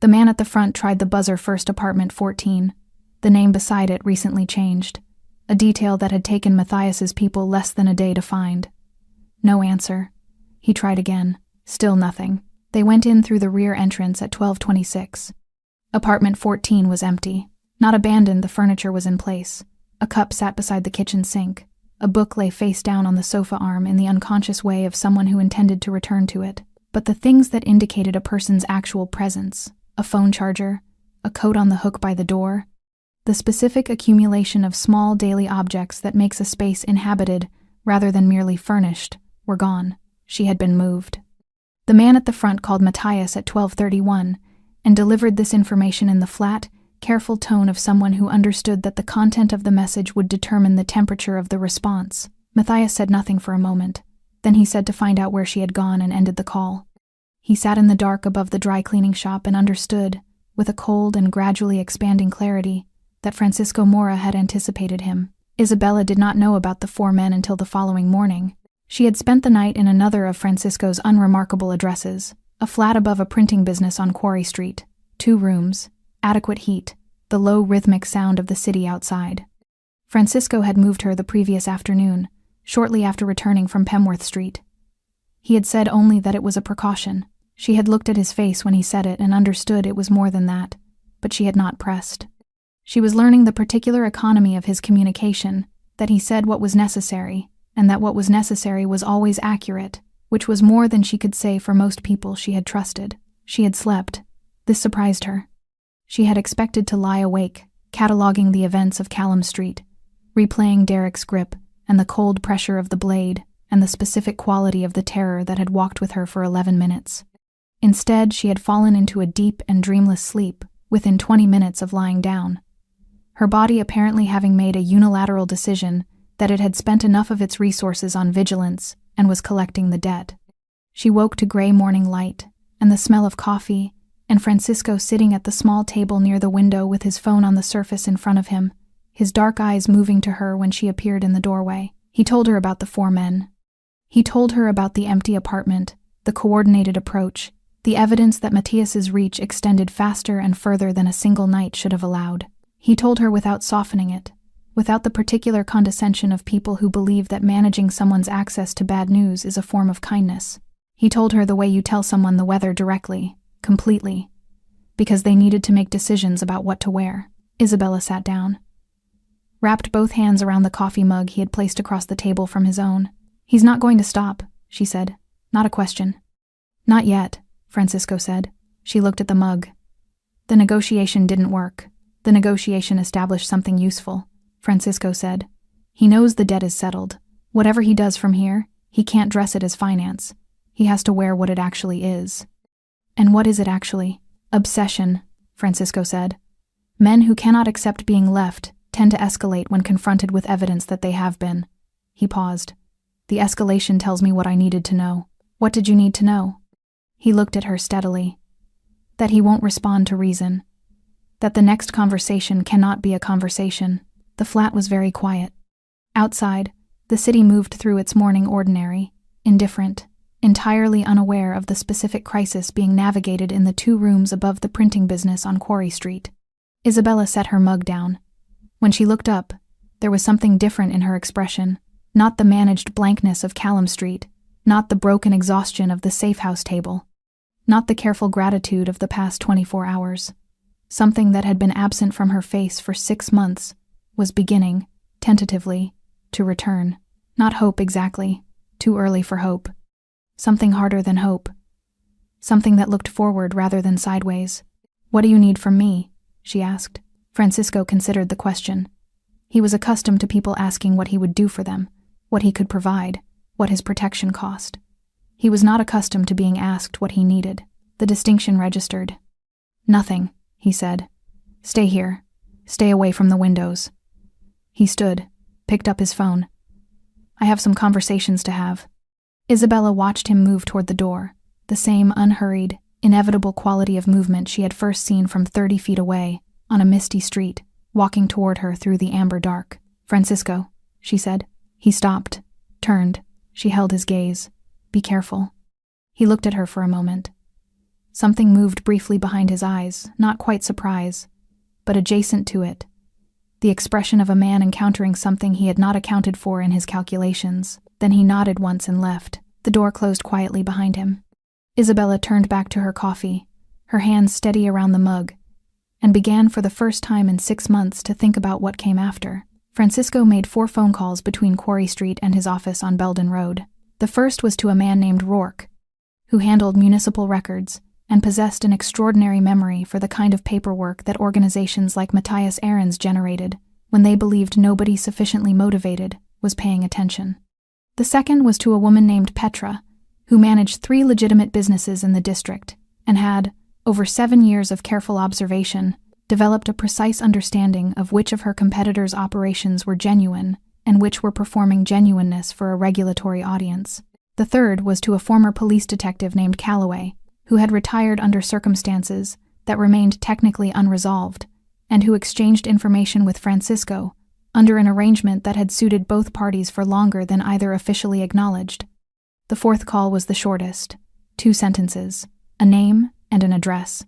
The man at the front tried the buzzer first, apartment 14. The name beside it recently changed, a detail that had taken Matthias's people less than a day to find. No answer. He tried again. Still nothing. They went in through the rear entrance at 12:26. Apartment 14 was empty. Not abandoned, the furniture was in place. A cup sat beside the kitchen sink. A book lay face down on the sofa arm in the unconscious way of someone who intended to return to it. But the things that indicated a person's actual presence, a phone charger, a coat on the hook by the door, the specific accumulation of small daily objects that makes a space inhabited rather than merely furnished, were gone. She had been moved. The man at the front called Matthias at 12:31 and delivered this information in the flat, careful tone of someone who understood that the content of the message would determine the temperature of the response. Matthias said nothing for a moment. Then he said to find out where she had gone and ended the call. He sat in the dark above the dry cleaning shop and understood, with a cold and gradually expanding clarity, that Francisco Mora had anticipated him. Isabella did not know about the 4 men until the following morning. She had spent the night in another of Francisco's unremarkable addresses, a flat above a printing business on Quarry Street. 2 rooms, adequate heat, the low rhythmic sound of the city outside. Francisco had moved her the previous afternoon, shortly after returning from Pemworth Street. He had said only that it was a precaution. She had looked at his face when he said it and understood it was more than that, but she had not pressed. She was learning the particular economy of his communication, that he said what was necessary, and that what was necessary was always accurate, which was more than she could say for most people she had trusted. She had slept. This surprised her. She had expected to lie awake, cataloging the events of Callum Street, replaying Derek's grip and the cold pressure of the blade and the specific quality of the terror that had walked with her for 11 minutes. Instead, she had fallen into a deep and dreamless sleep within 20 minutes of lying down, her body apparently having made a unilateral decision that it had spent enough of its resources on vigilance and was collecting the debt. She woke to gray morning light and the smell of coffee, and Francisco sitting at the small table near the window with his phone on the surface in front of him, his dark eyes moving to her when she appeared in the doorway. He told her about the 4 men. He told her about the empty apartment, the coordinated approach, the evidence that Matthias's reach extended faster and further than a single night should have allowed. He told her without softening it, without the particular condescension of people who believe that managing someone's access to bad news is a form of kindness. He told her the way you tell someone the weather directly, completely, because they needed to make decisions about what to wear. Isabella sat down, wrapped both hands around the coffee mug he had placed across the table from his own. "He's not going to stop," she said. "Not a question." "Not yet," Francisco said. She looked at the mug. "The negotiation didn't work. The negotiation established something useful," Francisco said. "He knows the debt is settled. Whatever he does from here, he can't dress it as finance. He has to wear what it actually is." "And what is it actually?" "Obsession," Francisco said. "Men who cannot accept being left tend to escalate when confronted with evidence that they have been." He paused. "The escalation tells me what I needed to know." "What did you need to know?" He looked at her steadily. "That he won't respond to reason. That the next conversation cannot be a conversation." The flat was very quiet. Outside, the city moved through its morning ordinary, indifferent, entirely unaware of the specific crisis being navigated in the 2 rooms above the printing business on Quarry Street. Isabella set her mug down. When she looked up, there was something different in her expression, not the managed blankness of Callum Street, not the broken exhaustion of the safe house table, not the careful gratitude of the past 24 hours. Something that had been absent from her face for 6 months was beginning, tentatively, to return. Not hope exactly, too early for hope. Something harder than hope. Something that looked forward rather than sideways. "What do you need from me?" she asked. Francisco considered the question. He was accustomed to people asking what he would do for them, what he could provide, what his protection cost. He was not accustomed to being asked what he needed. The distinction registered. "Nothing," he said. "Stay here. Stay away from the windows." He stood, picked up his phone. "I have some conversations to have." Isabella watched him move toward the door, the same unhurried, inevitable quality of movement she had first seen from 30 feet away, on a misty street, walking toward her through the amber dark. "Francisco," she said. He stopped, turned. She held his gaze. "Be careful." He looked at her for a moment. Something moved briefly behind his eyes, not quite surprise, but adjacent to it. The expression of a man encountering something he had not accounted for in his calculations. Then he nodded once and left. The door closed quietly behind him. Isabella turned back to her coffee, her hands steady around the mug, and began for the first time in 6 months to think about what came after. Francisco made 4 phone calls between Quarry Street and his office on Belden Road. The first was to a man named Rourke, who handled municipal records and possessed an extraordinary memory for the kind of paperwork that organizations like Matthias Ahrens generated when they believed nobody sufficiently motivated was paying attention. The second was to a woman named Petra, who managed 3 legitimate businesses in the district and had, over 7 years of careful observation, developed a precise understanding of which of her competitors' operations were genuine and which were performing genuineness for a regulatory audience. The third was to a former police detective named Calloway, who had retired under circumstances that remained technically unresolved, and who exchanged information with Francisco under an arrangement that had suited both parties for longer than either officially acknowledged. The fourth call was the shortest, 2 sentences, a name and an address.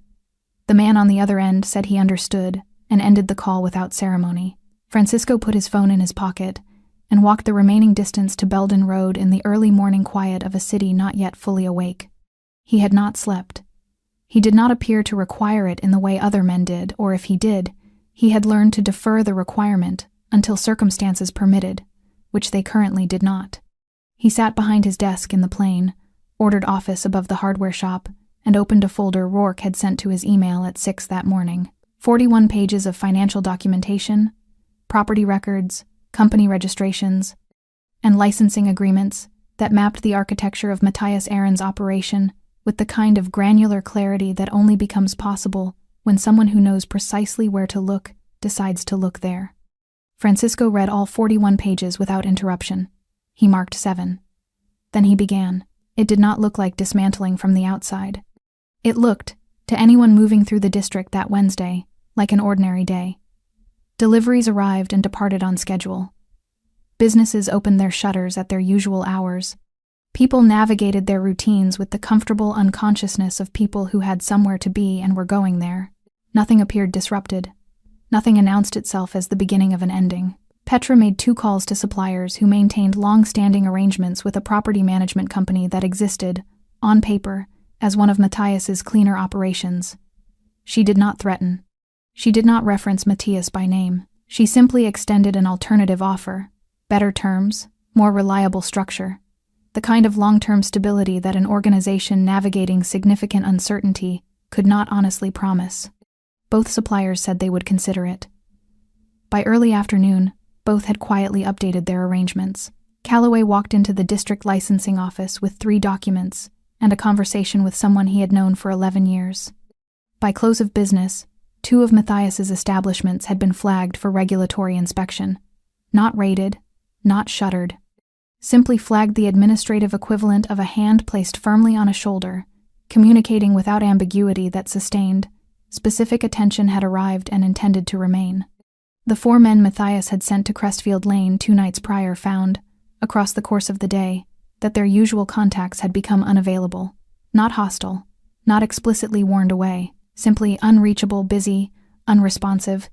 The man on the other end said he understood and ended the call without ceremony. Francisco put his phone in his pocket and walked the remaining distance to Belden Road in the early morning quiet of a city not yet fully awake. He had not slept. He did not appear to require it in the way other men did, or if he did, he had learned to defer the requirement until circumstances permitted, which they currently did not. He sat behind his desk in the plane, ordered office above the hardware shop, and opened a folder Rourke had sent to his email at 6 that morning. 41 pages of financial documentation, property records, company registrations, and licensing agreements that mapped the architecture of Matthias Ahrens' operation with the kind of granular clarity that only becomes possible when someone who knows precisely where to look decides to look there. Francisco read all 41 pages without interruption. He marked 7. Then he began. It did not look like dismantling from the outside. It looked, to anyone moving through the district that Wednesday, like an ordinary day. Deliveries arrived and departed on schedule. Businesses opened their shutters at their usual hours. People navigated their routines with the comfortable unconsciousness of people who had somewhere to be and were going there. Nothing appeared disrupted. Nothing announced itself as the beginning of an ending. Petra made 2 calls to suppliers who maintained long-standing arrangements with a property management company that existed, on paper, as one of Matthias's cleaner operations. She did not threaten. She did not reference Matthias by name. She simply extended an alternative offer, better terms, more reliable structure, the kind of long-term stability that an organization navigating significant uncertainty could not honestly promise. Both suppliers said they would consider it. By early afternoon, both had quietly updated their arrangements. Calloway walked into the district licensing office with 3 documents and a conversation with someone he had known for 11 years. By close of business, 2 of Matthias's establishments had been flagged for regulatory inspection. Not raided, not shuttered. Simply flagged the administrative equivalent of a hand placed firmly on a shoulder, communicating without ambiguity that sustained, specific attention had arrived and intended to remain. The 4 men Matthias had sent to Crestfield Lane 2 nights prior found, across the course of the day, that their usual contacts had become unavailable. Not hostile, not explicitly warned away, simply unreachable, busy, unresponsive,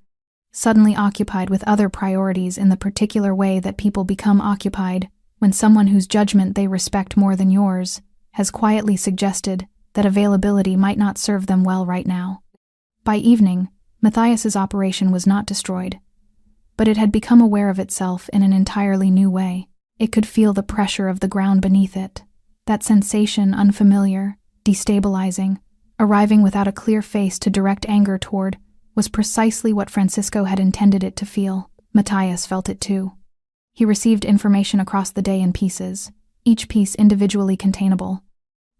suddenly occupied with other priorities in the particular way that people become occupied when someone whose judgment they respect more than yours has quietly suggested that availability might not serve them well right now. By evening, Matthias's operation was not destroyed, but it had become aware of itself in an entirely new way. It could feel the pressure of the ground beneath it. That sensation, unfamiliar, destabilizing, arriving without a clear face to direct anger toward, was precisely what Francisco had intended it to feel. Matthias felt it too. He received information across the day in pieces, each piece individually containable.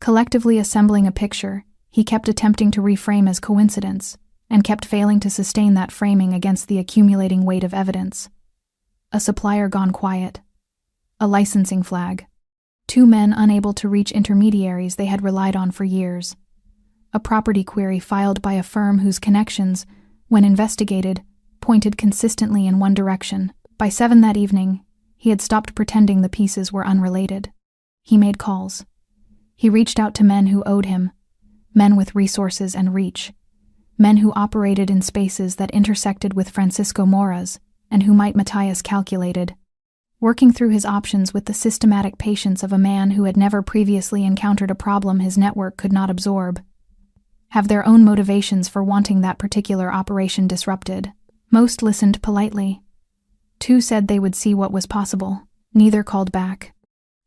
Collectively assembling a picture, he kept attempting to reframe as coincidence, and kept failing to sustain that framing against the accumulating weight of evidence. A supplier gone quiet. A licensing flag. 2 men unable to reach intermediaries they had relied on for years. A property query filed by a firm whose connections, when investigated, pointed consistently in one direction. By 7 that evening, he had stopped pretending the pieces were unrelated. He made calls. He reached out to men who owed him, men with resources and reach, men who operated in spaces that intersected with Francisco Mora's and who might Matthias calculated, working through his options with the systematic patience of a man who had never previously encountered a problem his network could not absorb, have their own motivations for wanting that particular operation disrupted. Most listened politely. Two said they would see what was possible. Neither called back.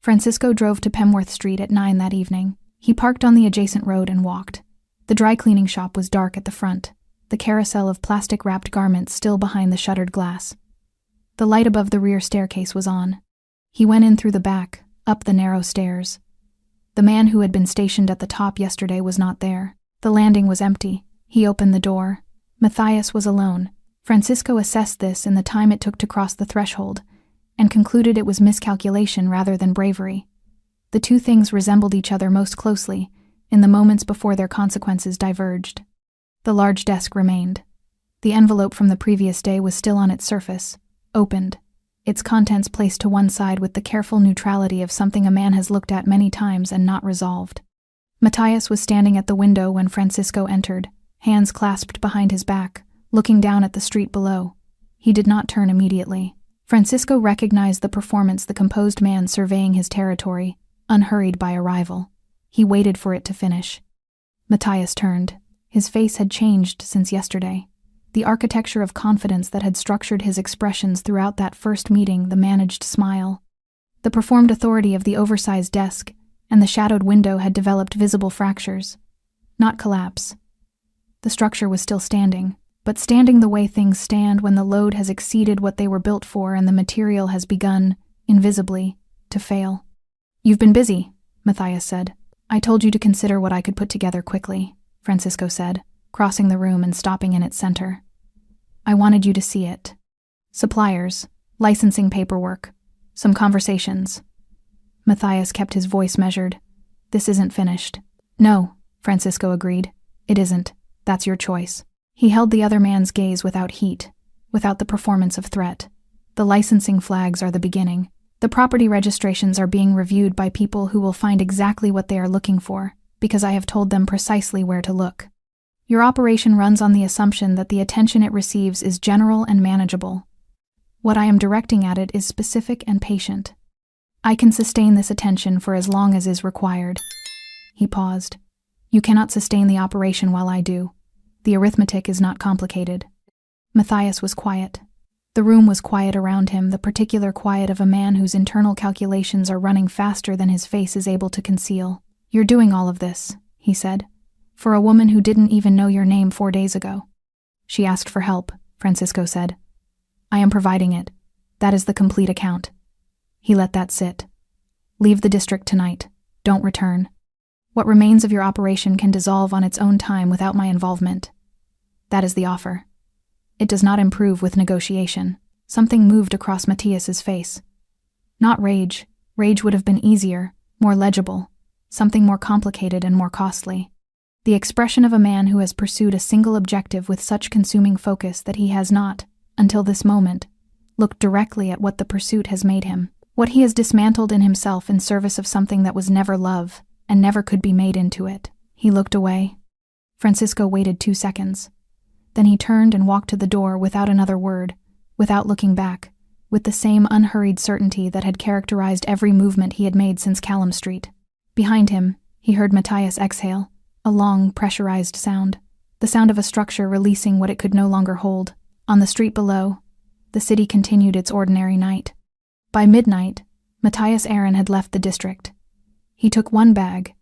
Francisco drove to Pemworth Street at 9 that evening. He parked on the adjacent road and walked. The dry cleaning shop was dark at the front, the carousel of plastic-wrapped garments still behind the shuttered glass. The light above the rear staircase was on. He went in through the back, up the narrow stairs. The man who had been stationed at the top yesterday was not there. The landing was empty. He opened the door. Matthias was alone. Francisco assessed this in the time it took to cross the threshold, and concluded it was miscalculation rather than bravery. The two things resembled each other most closely in the moments before their consequences diverged. The large desk remained. The envelope from the previous day was still on its surface, opened, its contents placed to one side with the careful neutrality of something a man has looked at many times and not resolved. Matthias was standing at the window when Francisco entered, hands clasped behind his back, looking down at the street below. He did not turn immediately. Francisco recognized the performance the composed man surveying his territory, unhurried by arrival. He waited for it to finish. Matthias turned. His face had changed since yesterday. The architecture of confidence that had structured his expressions throughout that first meeting, the managed smile, the performed authority of the oversized desk, and the shadowed window had developed visible fractures. Not collapse. The structure was still standing, but standing the way things stand when the load has exceeded what they were built for and the material has begun, invisibly, to fail. "You've been busy," Matthias said. "I told you to consider what I could put together quickly," Francisco said, crossing the room and stopping in its center. "I wanted you to see it. Suppliers, licensing paperwork, some conversations." Matthias kept his voice measured. "This isn't finished." "No," Francisco agreed. "It isn't. That's your choice." He held the other man's gaze without heat, without the performance of threat. "The licensing flags are the beginning. The property registrations are being reviewed by people who will find exactly what they are looking for, because I have told them precisely where to look. Your operation runs on the assumption that the attention it receives is general and manageable. What I am directing at it is specific and patient. I can sustain this attention for as long as is required." He paused. "You cannot sustain the operation while I do. The arithmetic is not complicated." Matthias was quiet. The room was quiet around him, the particular quiet of a man whose internal calculations are running faster than his face is able to conceal. "You're doing all of this," he said, "for a woman who didn't even know your name 4 days ago." "She asked for help," Francisco said. "I am providing it. That is the complete account." He let that sit. "Leave the district tonight. Don't return. What remains of your operation can dissolve on its own time without my involvement. That is the offer. It does not improve with negotiation." Something moved across Matthias's face. Not rage. Rage would have been easier, more legible, something more complicated and more costly. The expression of a man who has pursued a single objective with such consuming focus that he has not, until this moment, looked directly at what the pursuit has made him, what he has dismantled in himself in service of something that was never love, and never could be made into it. He looked away. Francisco waited 2 seconds. Then he turned and walked to the door without another word, without looking back, with the same unhurried certainty that had characterized every movement he had made since Callum Street. Behind him, he heard Matthias exhale, a long, pressurized sound, the sound of a structure releasing what it could no longer hold. On the street below, the city continued its ordinary night. By midnight, Matthias Aaron had left the district. He took one bag.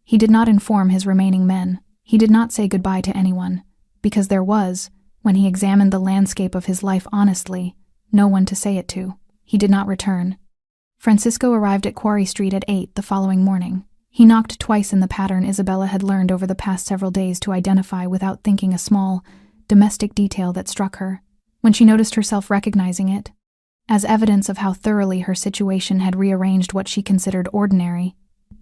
He did not inform his remaining men. He did not say goodbye to anyone, because there was, when he examined the landscape of his life honestly, no one to say it to. He did not return. Francisco arrived at Quarry Street at 8 the following morning. He knocked twice in the pattern Isabella had learned over the past several days to identify without thinking a small, domestic detail that struck her. When she noticed herself recognizing it, as evidence of how thoroughly her situation had rearranged what she considered ordinary,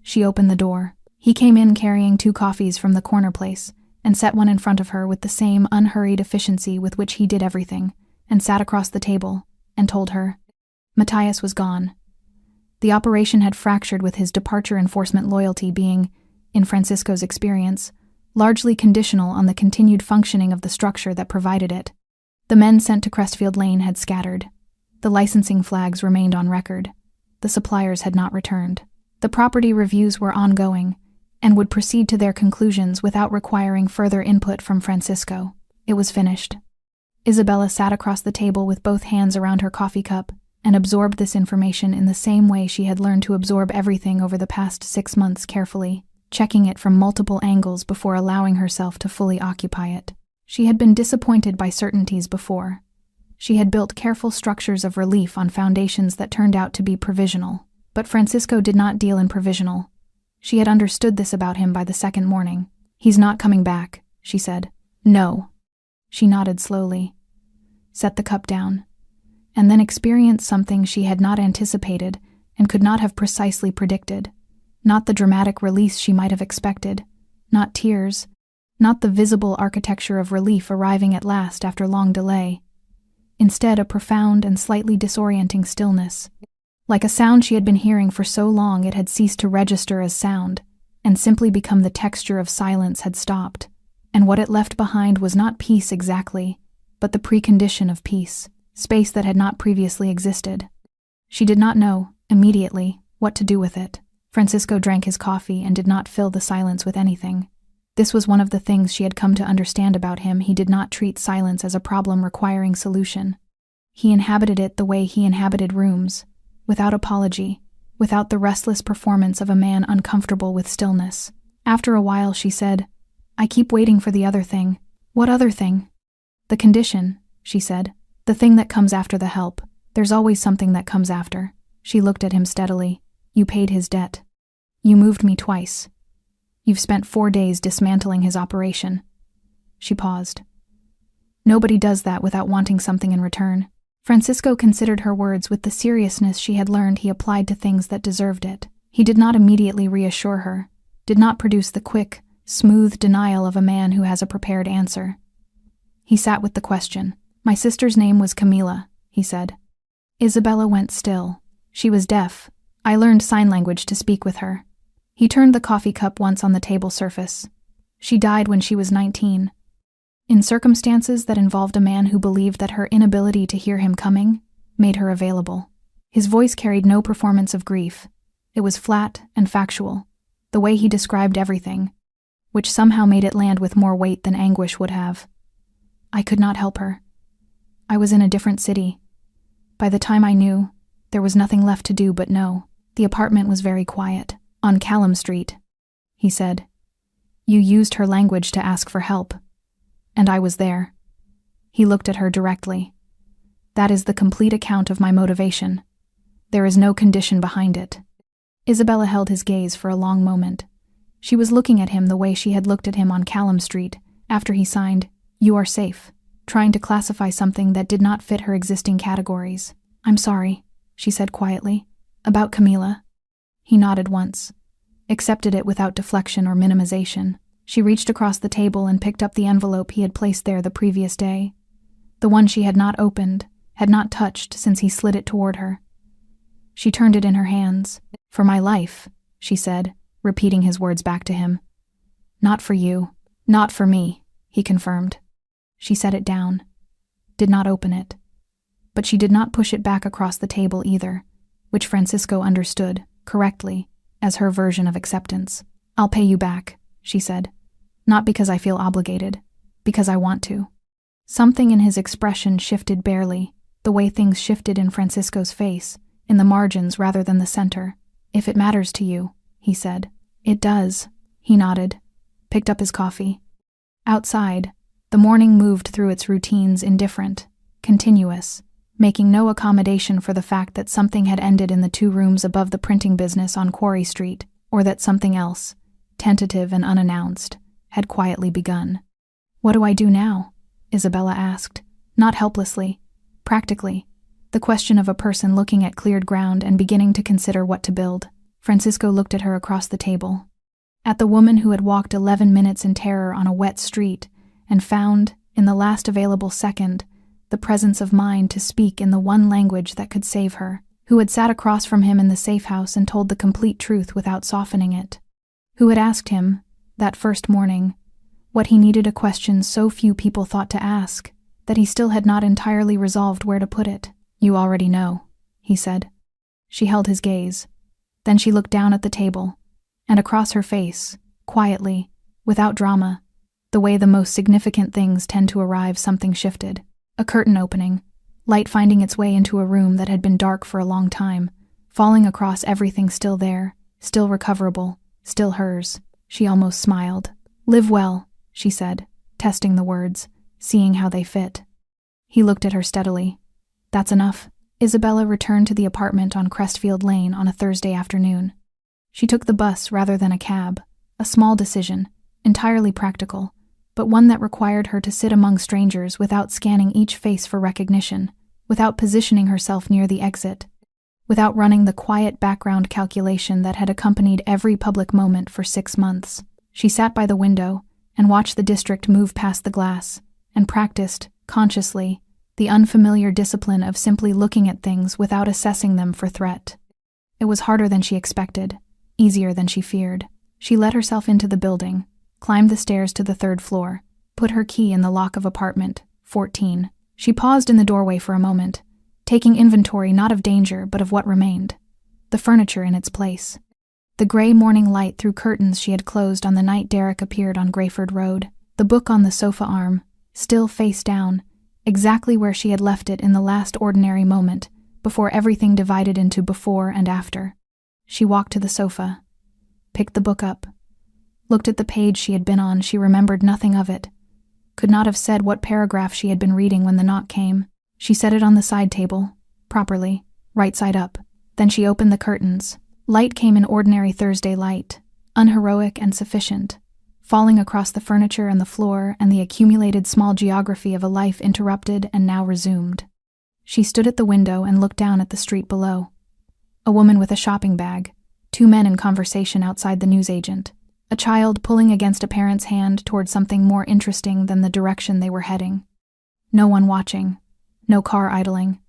she opened the door. He came in carrying 2 coffees from the corner place, and set one in front of her with the same unhurried efficiency with which he did everything, and sat across the table, and told her. Matthias was gone. The operation had fractured with his departure enforcement loyalty being, in Francisco's experience, largely conditional on the continued functioning of the structure that provided it. The men sent to Crestfield Lane had scattered. The licensing flags remained on record. The suppliers had not returned. The property reviews were ongoing, and would proceed to their conclusions without requiring further input from Francisco. It was finished. Isabella sat across the table with both hands around her coffee cup and absorbed this information in the same way she had learned to absorb everything over the past 6 months, carefully, checking it from multiple angles before allowing herself to fully occupy it. She had been disappointed by certainties before. She had built careful structures of relief on foundations that turned out to be provisional. But Francisco did not deal in provisional. She had understood this about him by the second morning. "He's not coming back," she said. "No." She nodded slowly, set the cup down, and then experienced something she had not anticipated and could not have precisely predicted. Not the dramatic release she might have expected, not tears, not the visible architecture of relief arriving at last after long delay. Instead, a profound and slightly disorienting stillness. Like a sound she had been hearing for so long it had ceased to register as sound, and simply become the texture of silence had stopped, and what it left behind was not peace exactly, but the precondition of peace, space that had not previously existed. She did not know, immediately, what to do with it. Francisco drank his coffee and did not fill the silence with anything. This was one of the things she had come to understand about him. He did not treat silence as a problem requiring solution. He inhabited it the way he inhabited rooms, without apology, without the restless performance of a man uncomfortable with stillness. After a while she said, "I keep waiting for the other thing." "What other thing?" "The condition," she said. "The thing that comes after the help. There's always something that comes after." She looked at him steadily. "You paid his debt. You moved me twice. You've spent 4 days dismantling his operation." She paused. "Nobody does that without wanting something in return." Francisco considered her words with the seriousness she had learned he applied to things that deserved it. He did not immediately reassure her, did not produce the quick, smooth denial of a man who has a prepared answer. He sat with the question. "My sister's name was Camila," he said. Isabella went still. She was deaf. I learned sign language to speak with her. He turned the coffee cup once on the table surface. "She died when she was 19. In circumstances that involved a man who believed that her inability to hear him coming made her available." His voice carried no performance of grief. It was flat and factual, the way he described everything, which somehow made it land with more weight than anguish would have. "I could not help her. I was in a different city. By the time I knew, there was nothing left to do but know." The apartment was very quiet. "On Callum Street," he said. "You used her language to ask for help. And I was there." He looked at her directly. "That is the complete account of my motivation. There is no condition behind it." Isabella held his gaze for a long moment. She was looking at him the way she had looked at him on Callum Street, after he signed, "You are safe," trying to classify something that did not fit her existing categories. "I'm sorry," she said quietly. "About Camila." He nodded once, accepted it without deflection or minimization. She reached across the table and picked up the envelope he had placed there the previous day, the one she had not opened, had not touched since he slid it toward her. She turned it in her hands. "For my life," she said, repeating his words back to him. "Not for you, not for me," he confirmed. She set it down, did not open it. But she did not push it back across the table either, which Francisco understood, correctly, as her version of acceptance. "I'll pay you back," she said. "Not because I feel obligated, because I want to." Something in his expression shifted barely, the way things shifted in Francisco's face, in the margins rather than the center. "If it matters to you," he said. "It does." He nodded, picked up his coffee. Outside, the morning moved through its routines indifferent, continuous, making no accommodation for the fact that something had ended in the 2 rooms above the printing business on Quarry Street, or that something else, tentative and unannounced, had quietly begun. "What do I do now?" Isabella asked, not helplessly, practically, the question of a person looking at cleared ground and beginning to consider what to build. Francisco looked at her across the table, at the woman who had walked 11 minutes in terror on a wet street and found, in the last available second, the presence of mind to speak in the one language that could save her, who had sat across from him in the safe house and told the complete truth without softening it, who had asked him, that first morning, what he needed, a question so few people thought to ask, that he still had not entirely resolved where to put it. "You already know," he said. She held his gaze. Then she looked down at the table, and across her face, quietly, without drama, the way the most significant things tend to arrive, something shifted. A curtain opening, light finding its way into a room that had been dark for a long time, falling across everything still there, still recoverable, still hers. She almost smiled. "Live well," she said, testing the words, seeing how they fit. He looked at her steadily. "That's enough." Isabella returned to the apartment on Crestfield Lane on a Thursday afternoon. She took the bus rather than a cab, a small decision, entirely practical, but one that required her to sit among strangers without scanning each face for recognition, without positioning herself near the exit, without running the quiet background calculation that had accompanied every public moment for 6 months. She sat by the window and watched the district move past the glass, and practiced, consciously, the unfamiliar discipline of simply looking at things without assessing them for threat. It was harder than she expected, easier than she feared. She let herself into the building, climbed the stairs to the 3rd floor, put her key in the lock of apartment 14. She paused in the doorway for a moment, taking inventory not of danger but of what remained. The furniture in its place. The gray morning light through curtains she had closed on the night Derek appeared on Grayford Road. The book on the sofa arm, still face down, exactly where she had left it in the last ordinary moment, before everything divided into before and after. She walked to the sofa, picked the book up, looked at the page she had been on. She remembered nothing of it, could not have said what paragraph she had been reading when the knock came. She set it on the side table, properly, right side up. Then she opened the curtains. Light came in ordinary Thursday light, unheroic and sufficient, falling across the furniture and the floor and the accumulated small geography of a life interrupted and now resumed. She stood at the window and looked down at the street below. A woman with a shopping bag, 2 men in conversation outside the newsagent, a child pulling against a parent's hand toward something more interesting than the direction they were heading. No one watching, no car idling,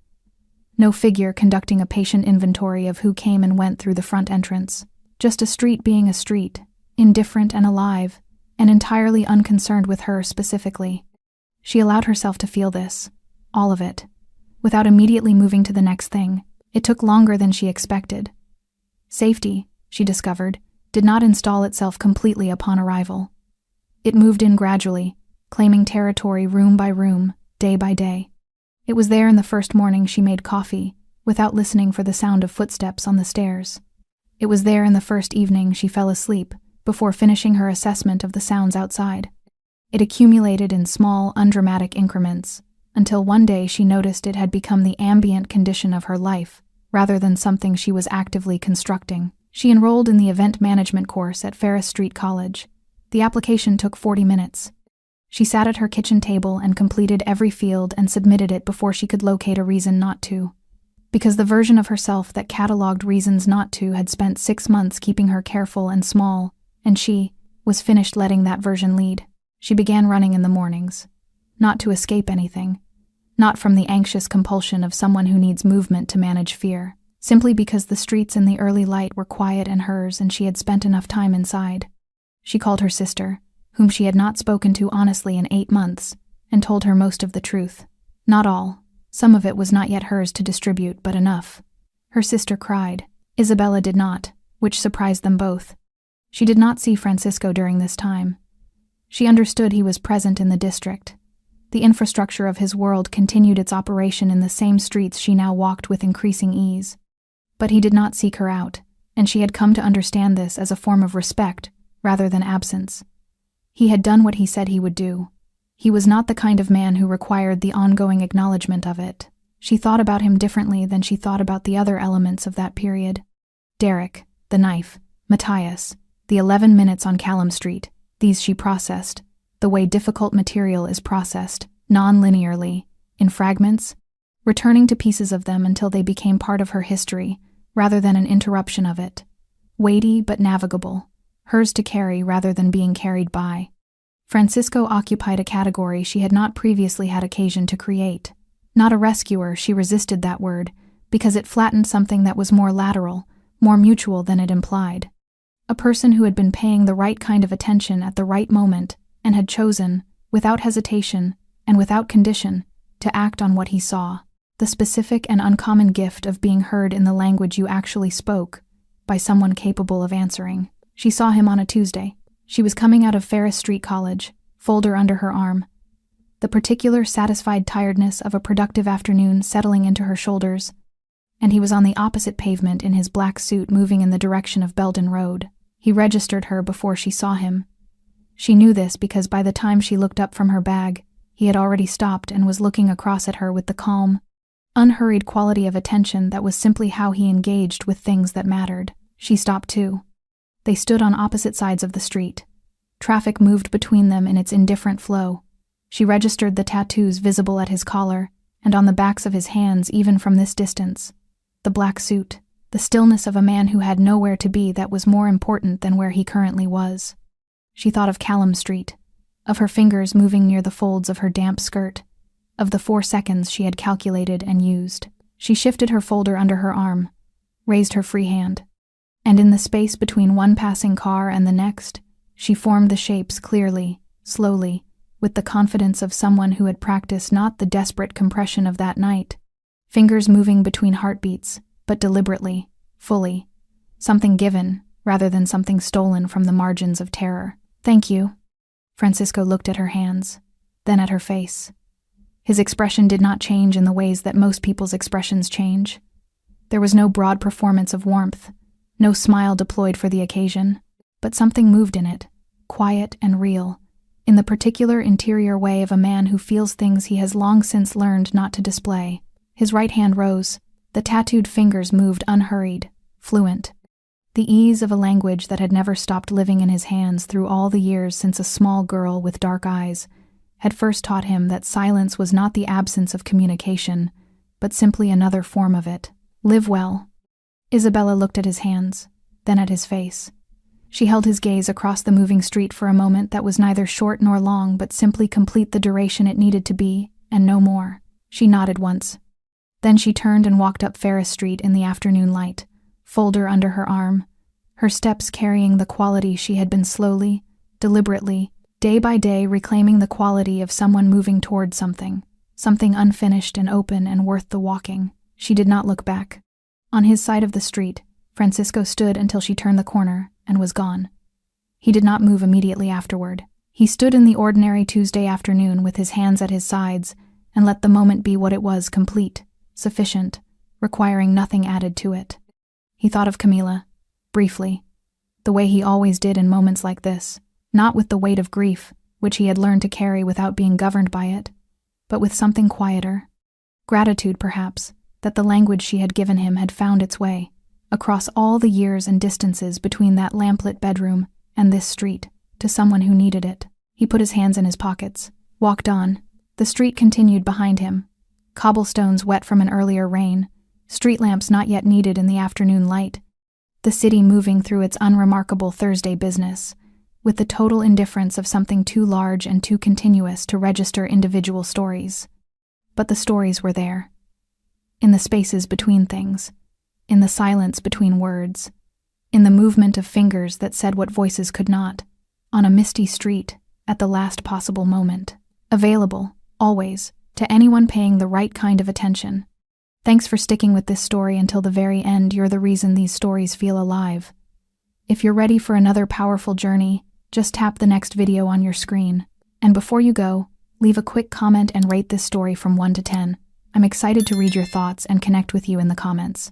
no figure conducting a patient inventory of who came and went through the front entrance. Just a street being a street, indifferent and alive, and entirely unconcerned with her specifically. She allowed herself to feel this, all of it, without immediately moving to the next thing. It took longer than she expected. Safety, she discovered, did not install itself completely upon arrival. It moved in gradually, claiming territory room by room, day by day. It was there in the first morning she made coffee, without listening for the sound of footsteps on the stairs. It was there in the first evening she fell asleep, before finishing her assessment of the sounds outside. It accumulated in small, undramatic increments, until one day she noticed it had become the ambient condition of her life, rather than something she was actively constructing. She enrolled in the event management course at Ferris Street College. The application took 40 minutes. She sat at her kitchen table and completed every field and submitted it before she could locate a reason not to. Because the version of herself that cataloged reasons not to had spent 6 months keeping her careful and small, and she was finished letting that version lead. She began running in the mornings. Not to escape anything. Not from the anxious compulsion of someone who needs movement to manage fear. Simply because the streets in the early light were quiet and hers and she had spent enough time inside. She called her sister, whom she had not spoken to honestly in 8 months, and told her most of the truth. Not all. Some of it was not yet hers to distribute, but enough. Her sister cried. Isabella did not, which surprised them both. She did not see Francisco during this time. She understood he was present in the district. The infrastructure of his world continued its operation in the same streets she now walked with increasing ease. But he did not seek her out, and she had come to understand this as a form of respect, rather than absence. He had done what he said he would do. He was not the kind of man who required the ongoing acknowledgement of it. She thought about him differently than she thought about the other elements of that period. Derek, the knife, Matthias, the 11 minutes on Callum Street, these she processed, the way difficult material is processed, non-linearly, in fragments, returning to pieces of them until they became part of her history, rather than an interruption of it. Weighty but navigable, hers to carry rather than being carried by. Francisco occupied a category she had not previously had occasion to create. Not a rescuer, she resisted that word, because it flattened something that was more lateral, more mutual than it implied. A person who had been paying the right kind of attention at the right moment, and had chosen, without hesitation, and without condition, to act on what he saw. The specific and uncommon gift of being heard in the language you actually spoke, by someone capable of answering. She saw him on a Tuesday. She was coming out of Ferris Street College, folder under her arm. the particular satisfied tiredness of a productive afternoon settling into her shoulders, and he was on the opposite pavement in his black suit moving in the direction of Belden Road. He registered her before she saw him. She knew this because by the time she looked up from her bag, he had already stopped and was looking across at her with the calm, unhurried quality of attention that was simply how he engaged with things that mattered. She stopped too. They stood on opposite sides of the street. Traffic moved between them in its indifferent flow. She registered the tattoos visible at his collar and on the backs of his hands even from this distance. The black suit, the stillness of a man who had nowhere to be that was more important than where he currently was. She thought of Callum Street, of her fingers moving near the folds of her damp skirt, of the 4 seconds she had calculated and used. She shifted her folder under her arm, raised her free hand, and in the space between one passing car and the next, she formed the shapes clearly, slowly, with the confidence of someone who had practiced not the desperate compression of that night, fingers moving between heartbeats, but deliberately, fully, something given rather than something stolen from the margins of terror. "Thank you." Francisco looked at her hands, then at her face. His expression did not change in the ways that most people's expressions change. There was no broad performance of warmth, no smile deployed for the occasion, but something moved in it, quiet and real, in the particular interior way of a man who feels things he has long since learned not to display. His right hand rose, the tattooed fingers moved unhurried, fluent. The ease of a language that had never stopped living in his hands through all the years since a small girl with dark eyes had first taught him that silence was not the absence of communication, but simply another form of it. "Live well." Isabella looked at his hands, then at his face. She held his gaze across the moving street for a moment that was neither short nor long but simply complete the duration it needed to be, and no more. She nodded once. Then she turned and walked up Ferris Street in the afternoon light, folder under her arm, her steps carrying the quality she had been slowly, deliberately, day by day reclaiming the quality of someone moving toward something unfinished and open and worth the walking. She did not look back. On his side of the street, Francisco stood until she turned the corner and was gone. He did not move immediately afterward. He stood in the ordinary Tuesday afternoon with his hands at his sides and let the moment be what it was, complete, sufficient, requiring nothing added to it. He thought of Camila, briefly, the way he always did in moments like this, not with the weight of grief, which he had learned to carry without being governed by it, but with something quieter. Gratitude, perhaps, that the language she had given him had found its way, across all the years and distances between that lamplit bedroom and this street, to someone who needed it. He put his hands in his pockets, walked on. The street continued behind him, cobblestones wet from an earlier rain, street lamps not yet needed in the afternoon light, the city moving through its unremarkable Thursday business, with the total indifference of something too large and too continuous to register individual stories. But the stories were there, in the spaces between things, in the silence between words, in the movement of fingers that said what voices could not, on a misty street, at the last possible moment, available, always, to anyone paying the right kind of attention. Thanks for sticking with this story until the very end. You're the reason these stories feel alive. If you're ready for another powerful journey, just tap the next video on your screen. And before you go, leave a quick comment and rate this story from 1 to 10. I'm excited to read your thoughts and connect with you in the comments.